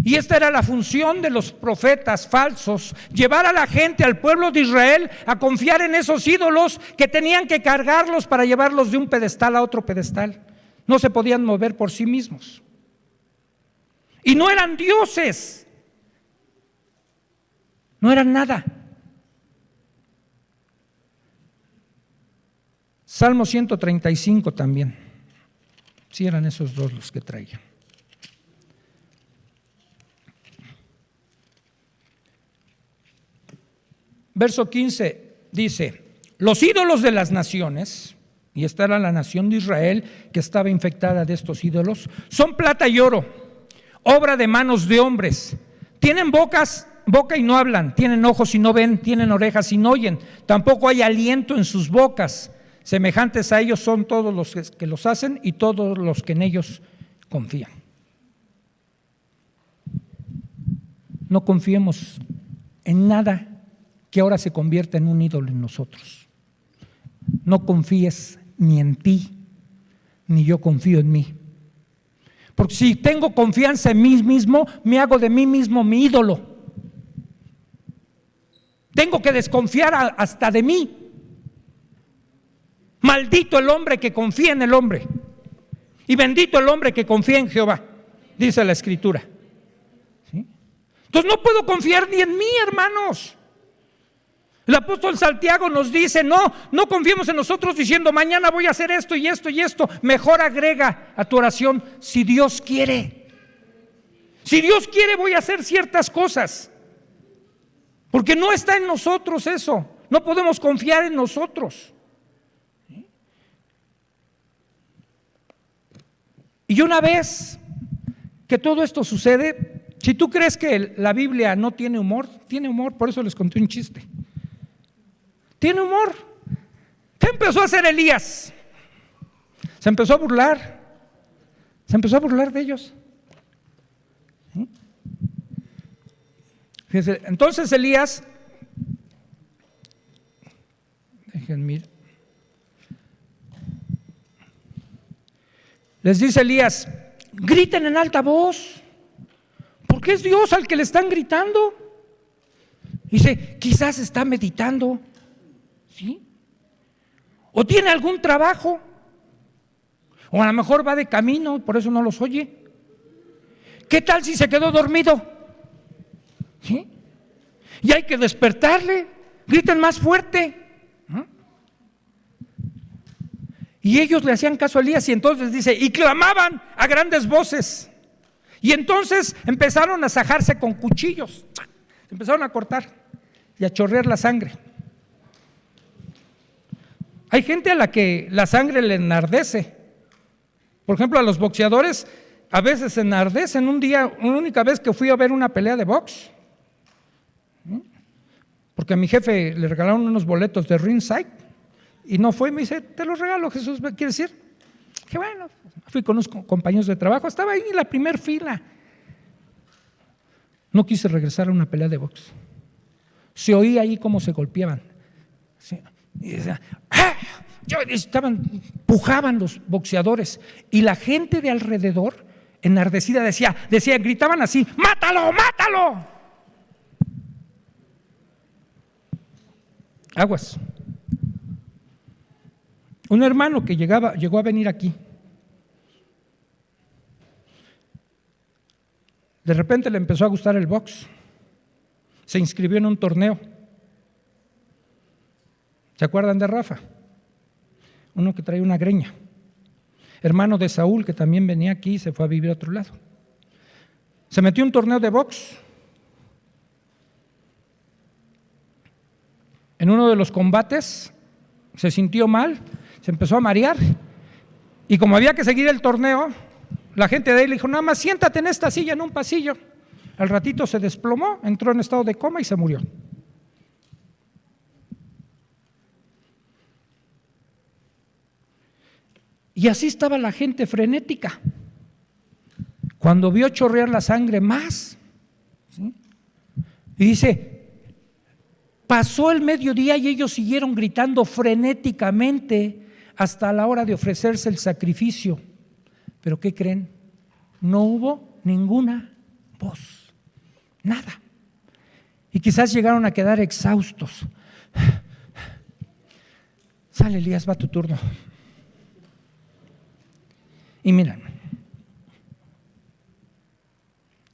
Y esta era la función de los profetas falsos: llevar a la gente, al pueblo de Israel, a confiar en esos ídolos que tenían que cargarlos para llevarlos de un pedestal a otro pedestal. No se podían mover por sí mismos. Y no eran dioses, no eran nada. Salmo 135 también. Sí, eran esos dos los que traía. Verso 15 dice: los ídolos de las naciones, y esta era la nación de Israel que estaba infectada de estos ídolos, son plata y oro, obra de manos de hombres. Tienen boca y no hablan, tienen ojos y no ven, tienen orejas y no oyen, tampoco hay aliento en sus bocas. Semejantes a ellos son todos los que los hacen y todos los que en ellos confían. No confiemos en nada que ahora se convierta en un ídolo en nosotros. No confíes ni en ti, ni yo confío en mí. Porque si tengo confianza en mí mismo, me hago de mí mismo mi ídolo. Tengo que desconfiar hasta de mí. Maldito el hombre que confía en el hombre, y bendito el hombre que confía en Jehová, dice la Escritura. ¿Sí? Entonces no puedo confiar ni en mí, hermanos. El apóstol Santiago nos dice: no confiemos en nosotros diciendo mañana voy a hacer esto y esto y esto. Mejor agrega a tu oración: si Dios quiere. Si Dios quiere, voy a hacer ciertas cosas, porque no está en nosotros eso. no podemos confiar en nosotros. Y una vez que todo esto sucede, si tú crees que la Biblia no tiene humor, por eso les conté un chiste. Tiene humor. ¿Qué empezó a hacer Elías? Se empezó a burlar de ellos. ¿Sí? Fíjense, entonces Elías, déjenme, les dice Elías: griten en alta voz, porque es Dios al que le están gritando. Dice: quizás está meditando, ¿sí? O tiene algún trabajo, o a lo mejor va de camino, por eso no los oye. ¿Qué tal si se quedó dormido? ¿Sí? Y hay que despertarle, griten más fuerte. Y ellos le hacían caso a Elías, y entonces dice, y clamaban a grandes voces. Y entonces empezaron a sajarse con cuchillos, empezaron a cortar y a chorrear la sangre. Hay gente a la que la sangre le enardece. Por ejemplo, a los boxeadores a veces se enardecen. Una única vez que fui a ver una pelea de box, porque a mi jefe le regalaron unos boletos de ringside y no fue, me dice, te los regalo, Jesús, ¿qué quiere decir? Que bueno, fui con unos compañeros de trabajo, estaba ahí en la primera fila. No quise regresar a una pelea de box. Se oía ahí cómo se golpeaban. ¿Sí? Y decía, ¡ah! Pujaban los boxeadores, y la gente de alrededor, enardecida, decía, gritaban así: ¡mátalo, mátalo! Aguas. Un hermano que llegó a venir aquí, de repente le empezó a gustar el box, se inscribió en un torneo. ¿Se acuerdan de Rafa? Uno que traía una greña, hermano de Saúl, que también venía aquí y se fue a vivir a otro lado. Se metió en un torneo de box. En uno de los combates se sintió mal, se empezó a marear, y como había que seguir el torneo, la gente de ahí le dijo: nada más siéntate en esta silla en un pasillo. Al ratito se desplomó, entró en estado de coma y se murió. Y así estaba la gente frenética. Cuando vio chorrear la sangre más, ¿sí? Y dice, pasó el mediodía y ellos siguieron gritando frenéticamente hasta la hora de ofrecerse el sacrificio. Pero ¿qué creen? No hubo ninguna voz, nada. Y quizás llegaron a quedar exhaustos. Sale, Elías, va tu turno. Y miren,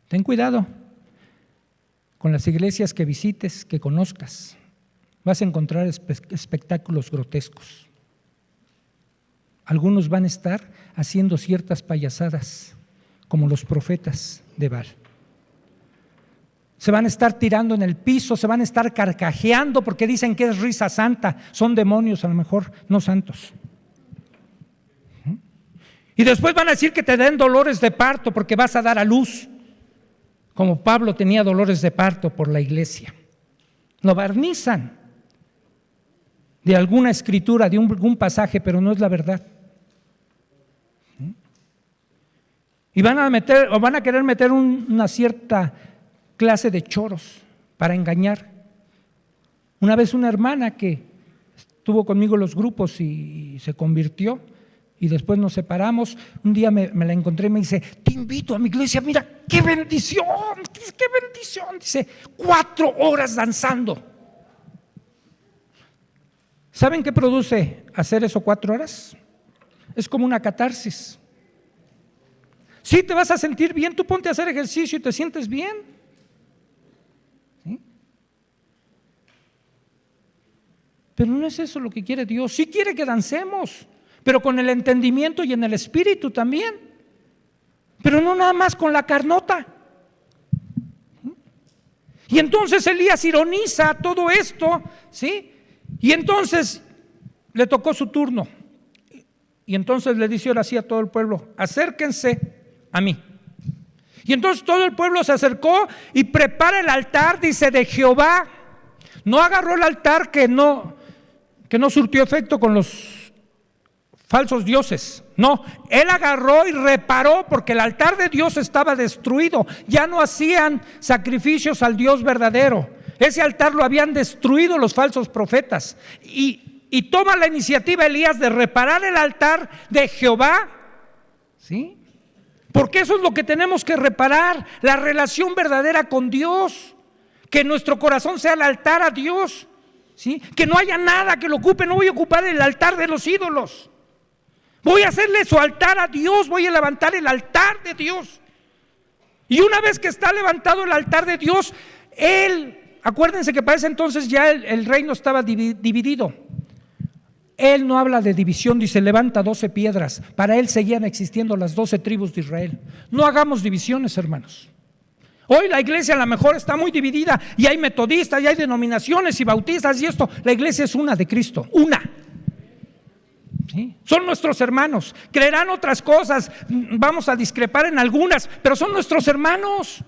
ten cuidado con las iglesias que visites, que conozcas. Vas a encontrar espectáculos grotescos. Algunos van a estar haciendo ciertas payasadas, como los profetas de Baal. Se van a estar tirando en el piso, se van a estar carcajeando porque dicen que es risa santa. Son demonios, a lo mejor, no santos. Y después van a decir que te den dolores de parto porque vas a dar a luz, como Pablo tenía dolores de parto por la iglesia. Lo barnizan de alguna escritura, de algún pasaje, pero no es la verdad. Y van a querer meter una cierta clase de choros para engañar. Una vez una hermana que estuvo conmigo en los grupos y se convirtió, y después nos separamos, un día me la encontré y me dice: te invito a mi iglesia, mira, qué bendición, dice, 4 horas danzando. ¿Saben qué produce hacer eso 4 horas? Es como una catarsis. Sí, te vas a sentir bien, tú ponte a hacer ejercicio y te sientes bien. ¿Sí? Pero no es eso lo que quiere Dios. Sí quiere que dancemos, pero con el entendimiento y en el espíritu también, pero no nada más con la carnota. Y entonces Elías ironiza todo esto, ¿sí? Y entonces le tocó su turno. Y entonces le dice ahora sí a todo el pueblo: acérquense a mí. Y entonces todo el pueblo se acercó y prepara el altar, dice, de Jehová. No agarró el altar que no surtió efecto con los falsos dioses. No, él agarró y reparó, porque el altar de Dios estaba destruido. Ya no hacían sacrificios al Dios verdadero. Ese altar lo habían destruido los falsos profetas. Y toma la iniciativa Elías de reparar el altar de Jehová, ¿sí? Porque eso es lo que tenemos que reparar, la relación verdadera con Dios. Que nuestro corazón sea el altar a Dios, ¿sí? Que no haya nada que lo ocupe. No voy a ocupar el altar de los ídolos. Voy a hacerle su altar a Dios. Voy a levantar el altar de Dios. Y una vez que está levantado el altar de Dios, acuérdense que para ese entonces ya el reino estaba dividido. Él no habla de división, dice: levanta 12 piedras. Para él seguían existiendo las 12 tribus de Israel. No hagamos divisiones, hermanos. Hoy la iglesia a lo mejor está muy dividida, y hay metodistas, y hay denominaciones y bautistas y esto. La iglesia es una de Cristo, una. ¿Sí? Son nuestros hermanos. Creerán otras cosas, vamos a discrepar en algunas, pero son nuestros hermanos.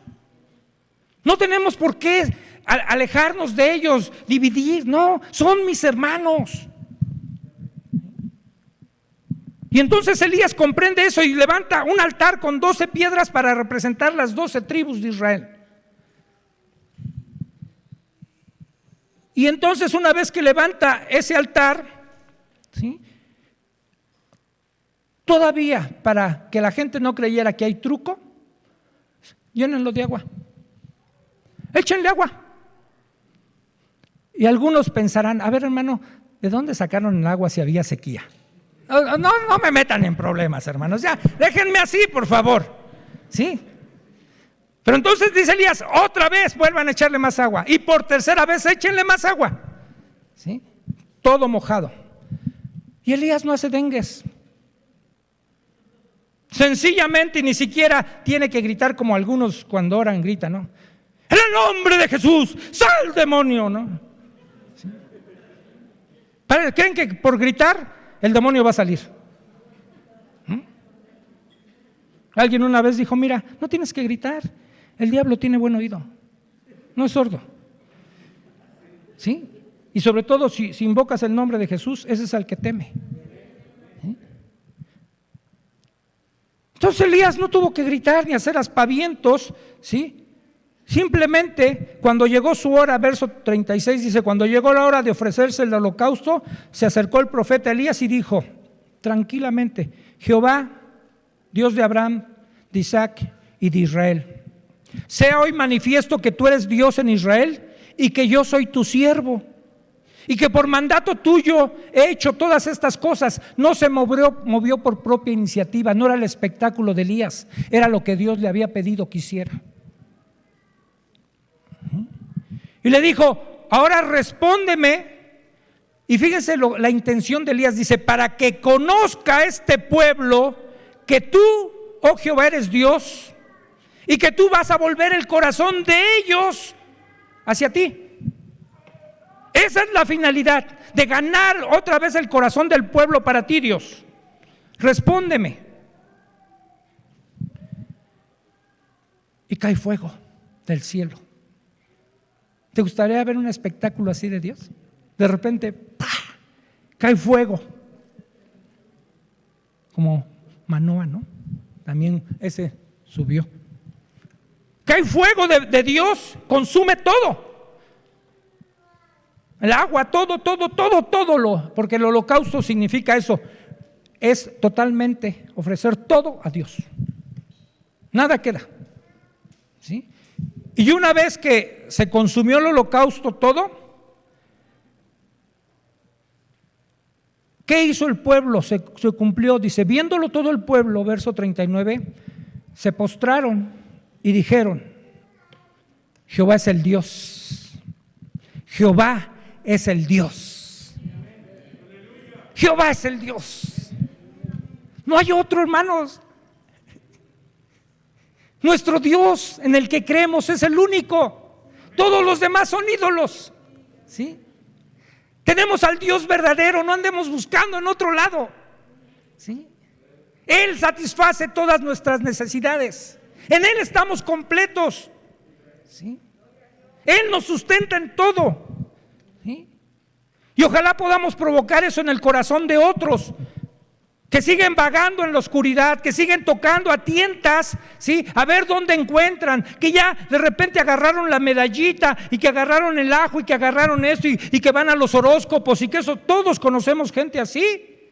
No tenemos por qué alejarnos de ellos, dividir. No, son mis hermanos. Y entonces Elías comprende eso y levanta un altar con 12 piedras para representar las 12 tribus de Israel. Y entonces, una vez que levanta ese altar, ¿sí?, todavía para que la gente no creyera que hay truco, llénenlo de agua, échenle agua. Y algunos pensarán: a ver, hermano, ¿de dónde sacaron el agua si había sequía? No me metan en problemas, hermanos, ya, déjenme así, por favor, ¿sí? Pero entonces dice Elías: otra vez vuelvan a echarle más agua, y por tercera vez échenle más agua, ¿sí? Todo mojado. Y Elías no hace dengues. Sencillamente, ni siquiera tiene que gritar como algunos cuando oran gritan, ¿no? En el nombre de Jesús, sal demonio, ¿no? ¿Sí? ¿Creen que por gritar el demonio va a salir? Alguien una vez dijo: mira, no tienes que gritar, el diablo tiene buen oído, no es sordo, ¿sí? Y sobre todo si invocas el nombre de Jesús, ese es al que teme, ¿sí? Entonces Elías no tuvo que gritar ni hacer aspavientos, ¿sí? Simplemente cuando llegó su hora, verso 36 dice: cuando llegó la hora de ofrecerse el holocausto, se acercó el profeta Elías y dijo tranquilamente: Jehová, Dios de Abraham, de Isaac y de Israel, sea hoy manifiesto que tú eres Dios en Israel y que yo soy tu siervo, y que por mandato tuyo he hecho todas estas cosas. No se movió por propia iniciativa, no era el espectáculo de Elías, era lo que Dios le había pedido que hiciera. Y le dijo: ahora respóndeme. Y fíjense la intención de Elías, dice: para que conozca este pueblo que tú, oh Jehová, eres Dios, y que tú vas a volver el corazón de ellos hacia ti. Esa es la finalidad, de ganar otra vez el corazón del pueblo para ti, Dios. Respóndeme. Y cae fuego del cielo. ¿Te gustaría ver un espectáculo así de Dios? De repente, ¡pah!, cae fuego. Como Manoa, ¿no? También ese subió. Cae fuego de Dios, consume todo. El agua, todo, porque el holocausto significa eso. Es totalmente ofrecer todo a Dios. Nada queda, ¿sí? Y una vez que se consumió el holocausto todo, ¿qué hizo el pueblo? Se cumplió, dice: viéndolo todo el pueblo, verso 39, se postraron y dijeron: Jehová es el Dios. Jehová es el Dios. Jehová es el Dios. No hay otro, hermanos. Nuestro Dios en el que creemos es el único. Todos los demás son ídolos, ¿sí? Tenemos al Dios verdadero, no andemos buscando en otro lado. ¿Sí? Él satisface todas nuestras necesidades. En Él estamos completos. ¿Sí? Él nos sustenta en todo. ¿Sí? Y ojalá podamos provocar eso en el corazón de otros que siguen vagando en la oscuridad, que siguen tocando a tientas, ¿sí? A ver dónde encuentran, que ya de repente agarraron la medallita y que agarraron el ajo y que agarraron esto y que van a los horóscopos y que eso, todos conocemos gente así.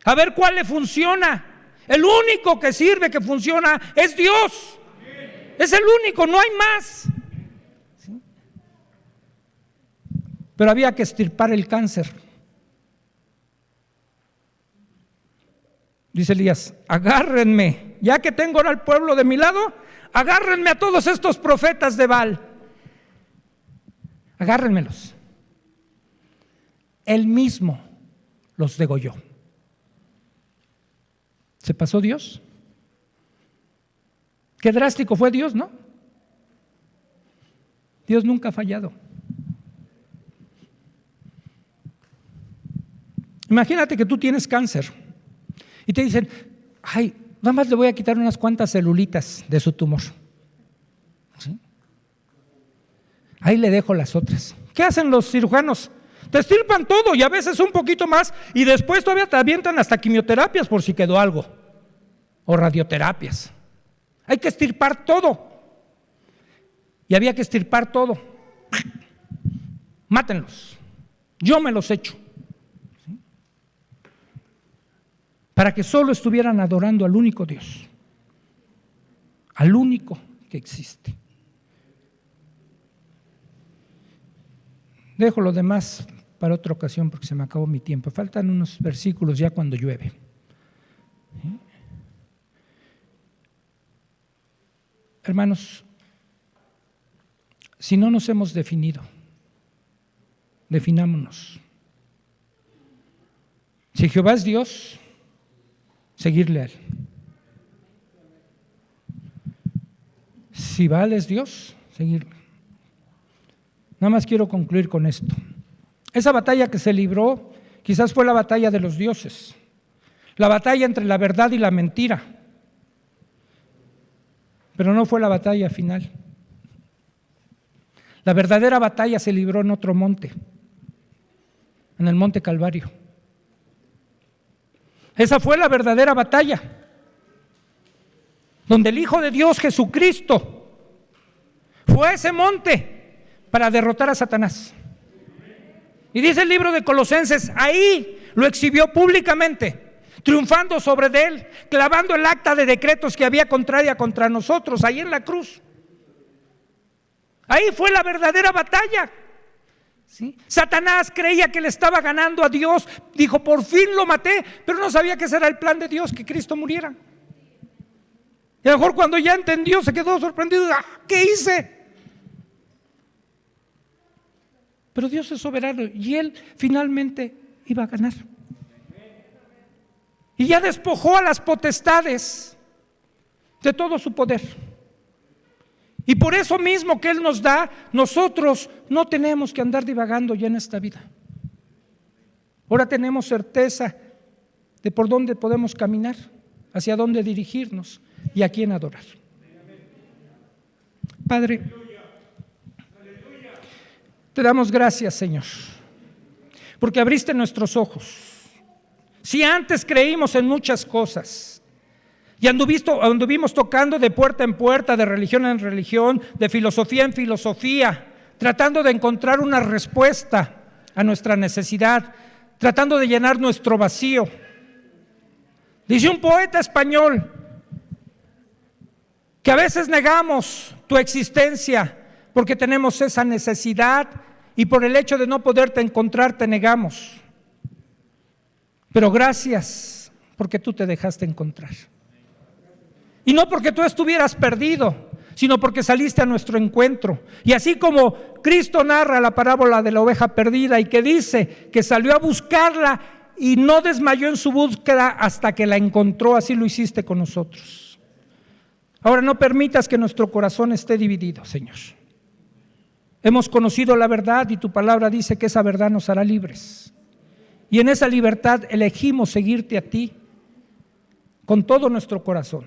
A ver cuál le funciona. El único que sirve, que funciona, es Dios. Es el único, no hay más. ¿Sí? Pero había que extirpar el cáncer. Dice Elías, agárrenme, ya que tengo ahora al pueblo de mi lado, agárrenme a todos estos profetas de Baal. Agárrenmelos. Él mismo los degolló. ¿Se pasó Dios? Qué drástico fue Dios, ¿no? Dios nunca ha fallado. Imagínate que tú tienes cáncer y te dicen, ay, nada más le voy a quitar unas cuantas celulitas de su tumor. ¿Sí? Ahí le dejo las otras. ¿Qué hacen los cirujanos? Te extirpan todo y a veces un poquito más y después todavía te avientan hasta quimioterapias por si quedó algo, o radioterapias. Hay que extirpar todo. Y había que extirpar todo. Mátenlos. Yo me los echo. ¿Sí? Para que solo estuvieran adorando al único Dios, al único que existe. Dejo lo demás para otra ocasión porque se me acabó mi tiempo. Faltan unos versículos ya cuando llueve. ¿Sí? Hermanos, si no nos hemos definido, definámonos. Si Jehová es Dios, seguirle a Él. Si Baal es Dios, seguirle. Nada más quiero concluir con esto. Esa batalla que se libró quizás fue la batalla de los dioses, la batalla entre la verdad y la mentira, pero no fue la batalla final. La verdadera batalla se libró en otro monte, en el monte Calvario. Esa fue la verdadera batalla, donde el Hijo de Dios Jesucristo fue a ese monte para derrotar a Satanás. Y dice el libro de Colosenses, ahí lo exhibió públicamente, triunfando sobre él, clavando el acta de decretos que había contraria contra nosotros, ahí en la cruz. Ahí fue la verdadera batalla. ¿Sí? Satanás creía que le estaba ganando a Dios, dijo, por fin lo maté, pero no sabía que ese era el plan de Dios, que Cristo muriera. Y a lo mejor cuando ya entendió se quedó sorprendido, ¿qué hice? Pero Dios es soberano y Él finalmente iba a ganar. Y ya despojó a las potestades de todo su poder. Y por eso mismo que Él nos da, nosotros no tenemos que andar divagando ya en esta vida. Ahora tenemos certeza de por dónde podemos caminar, hacia dónde dirigirnos y a quién adorar. Padre, te damos gracias, Señor, porque abriste nuestros ojos. Si antes creímos en muchas cosas y anduvimos tocando de puerta en puerta, de religión en religión, de filosofía en filosofía, tratando de encontrar una respuesta a nuestra necesidad, tratando de llenar nuestro vacío. Dice un poeta español que a veces negamos tu existencia porque tenemos esa necesidad y por el hecho de no poderte encontrar te negamos. Pero gracias porque tú te dejaste encontrar. Y no porque tú estuvieras perdido, sino porque saliste a nuestro encuentro. Y así como Cristo narra la parábola de la oveja perdida y que dice que salió a buscarla y no desmayó en su búsqueda hasta que la encontró, así lo hiciste con nosotros. Ahora no permitas que nuestro corazón esté dividido, Señor. Hemos conocido la verdad y tu palabra dice que esa verdad nos hará libres. Y en esa libertad elegimos seguirte a ti con todo nuestro corazón.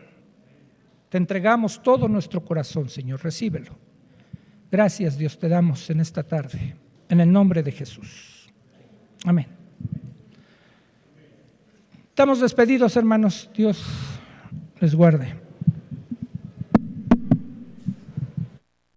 Te entregamos todo nuestro corazón, Señor, recíbelo. Gracias, Dios, te damos en esta tarde, en el nombre de Jesús. Amén. Estamos despedidos, hermanos. Dios les guarde.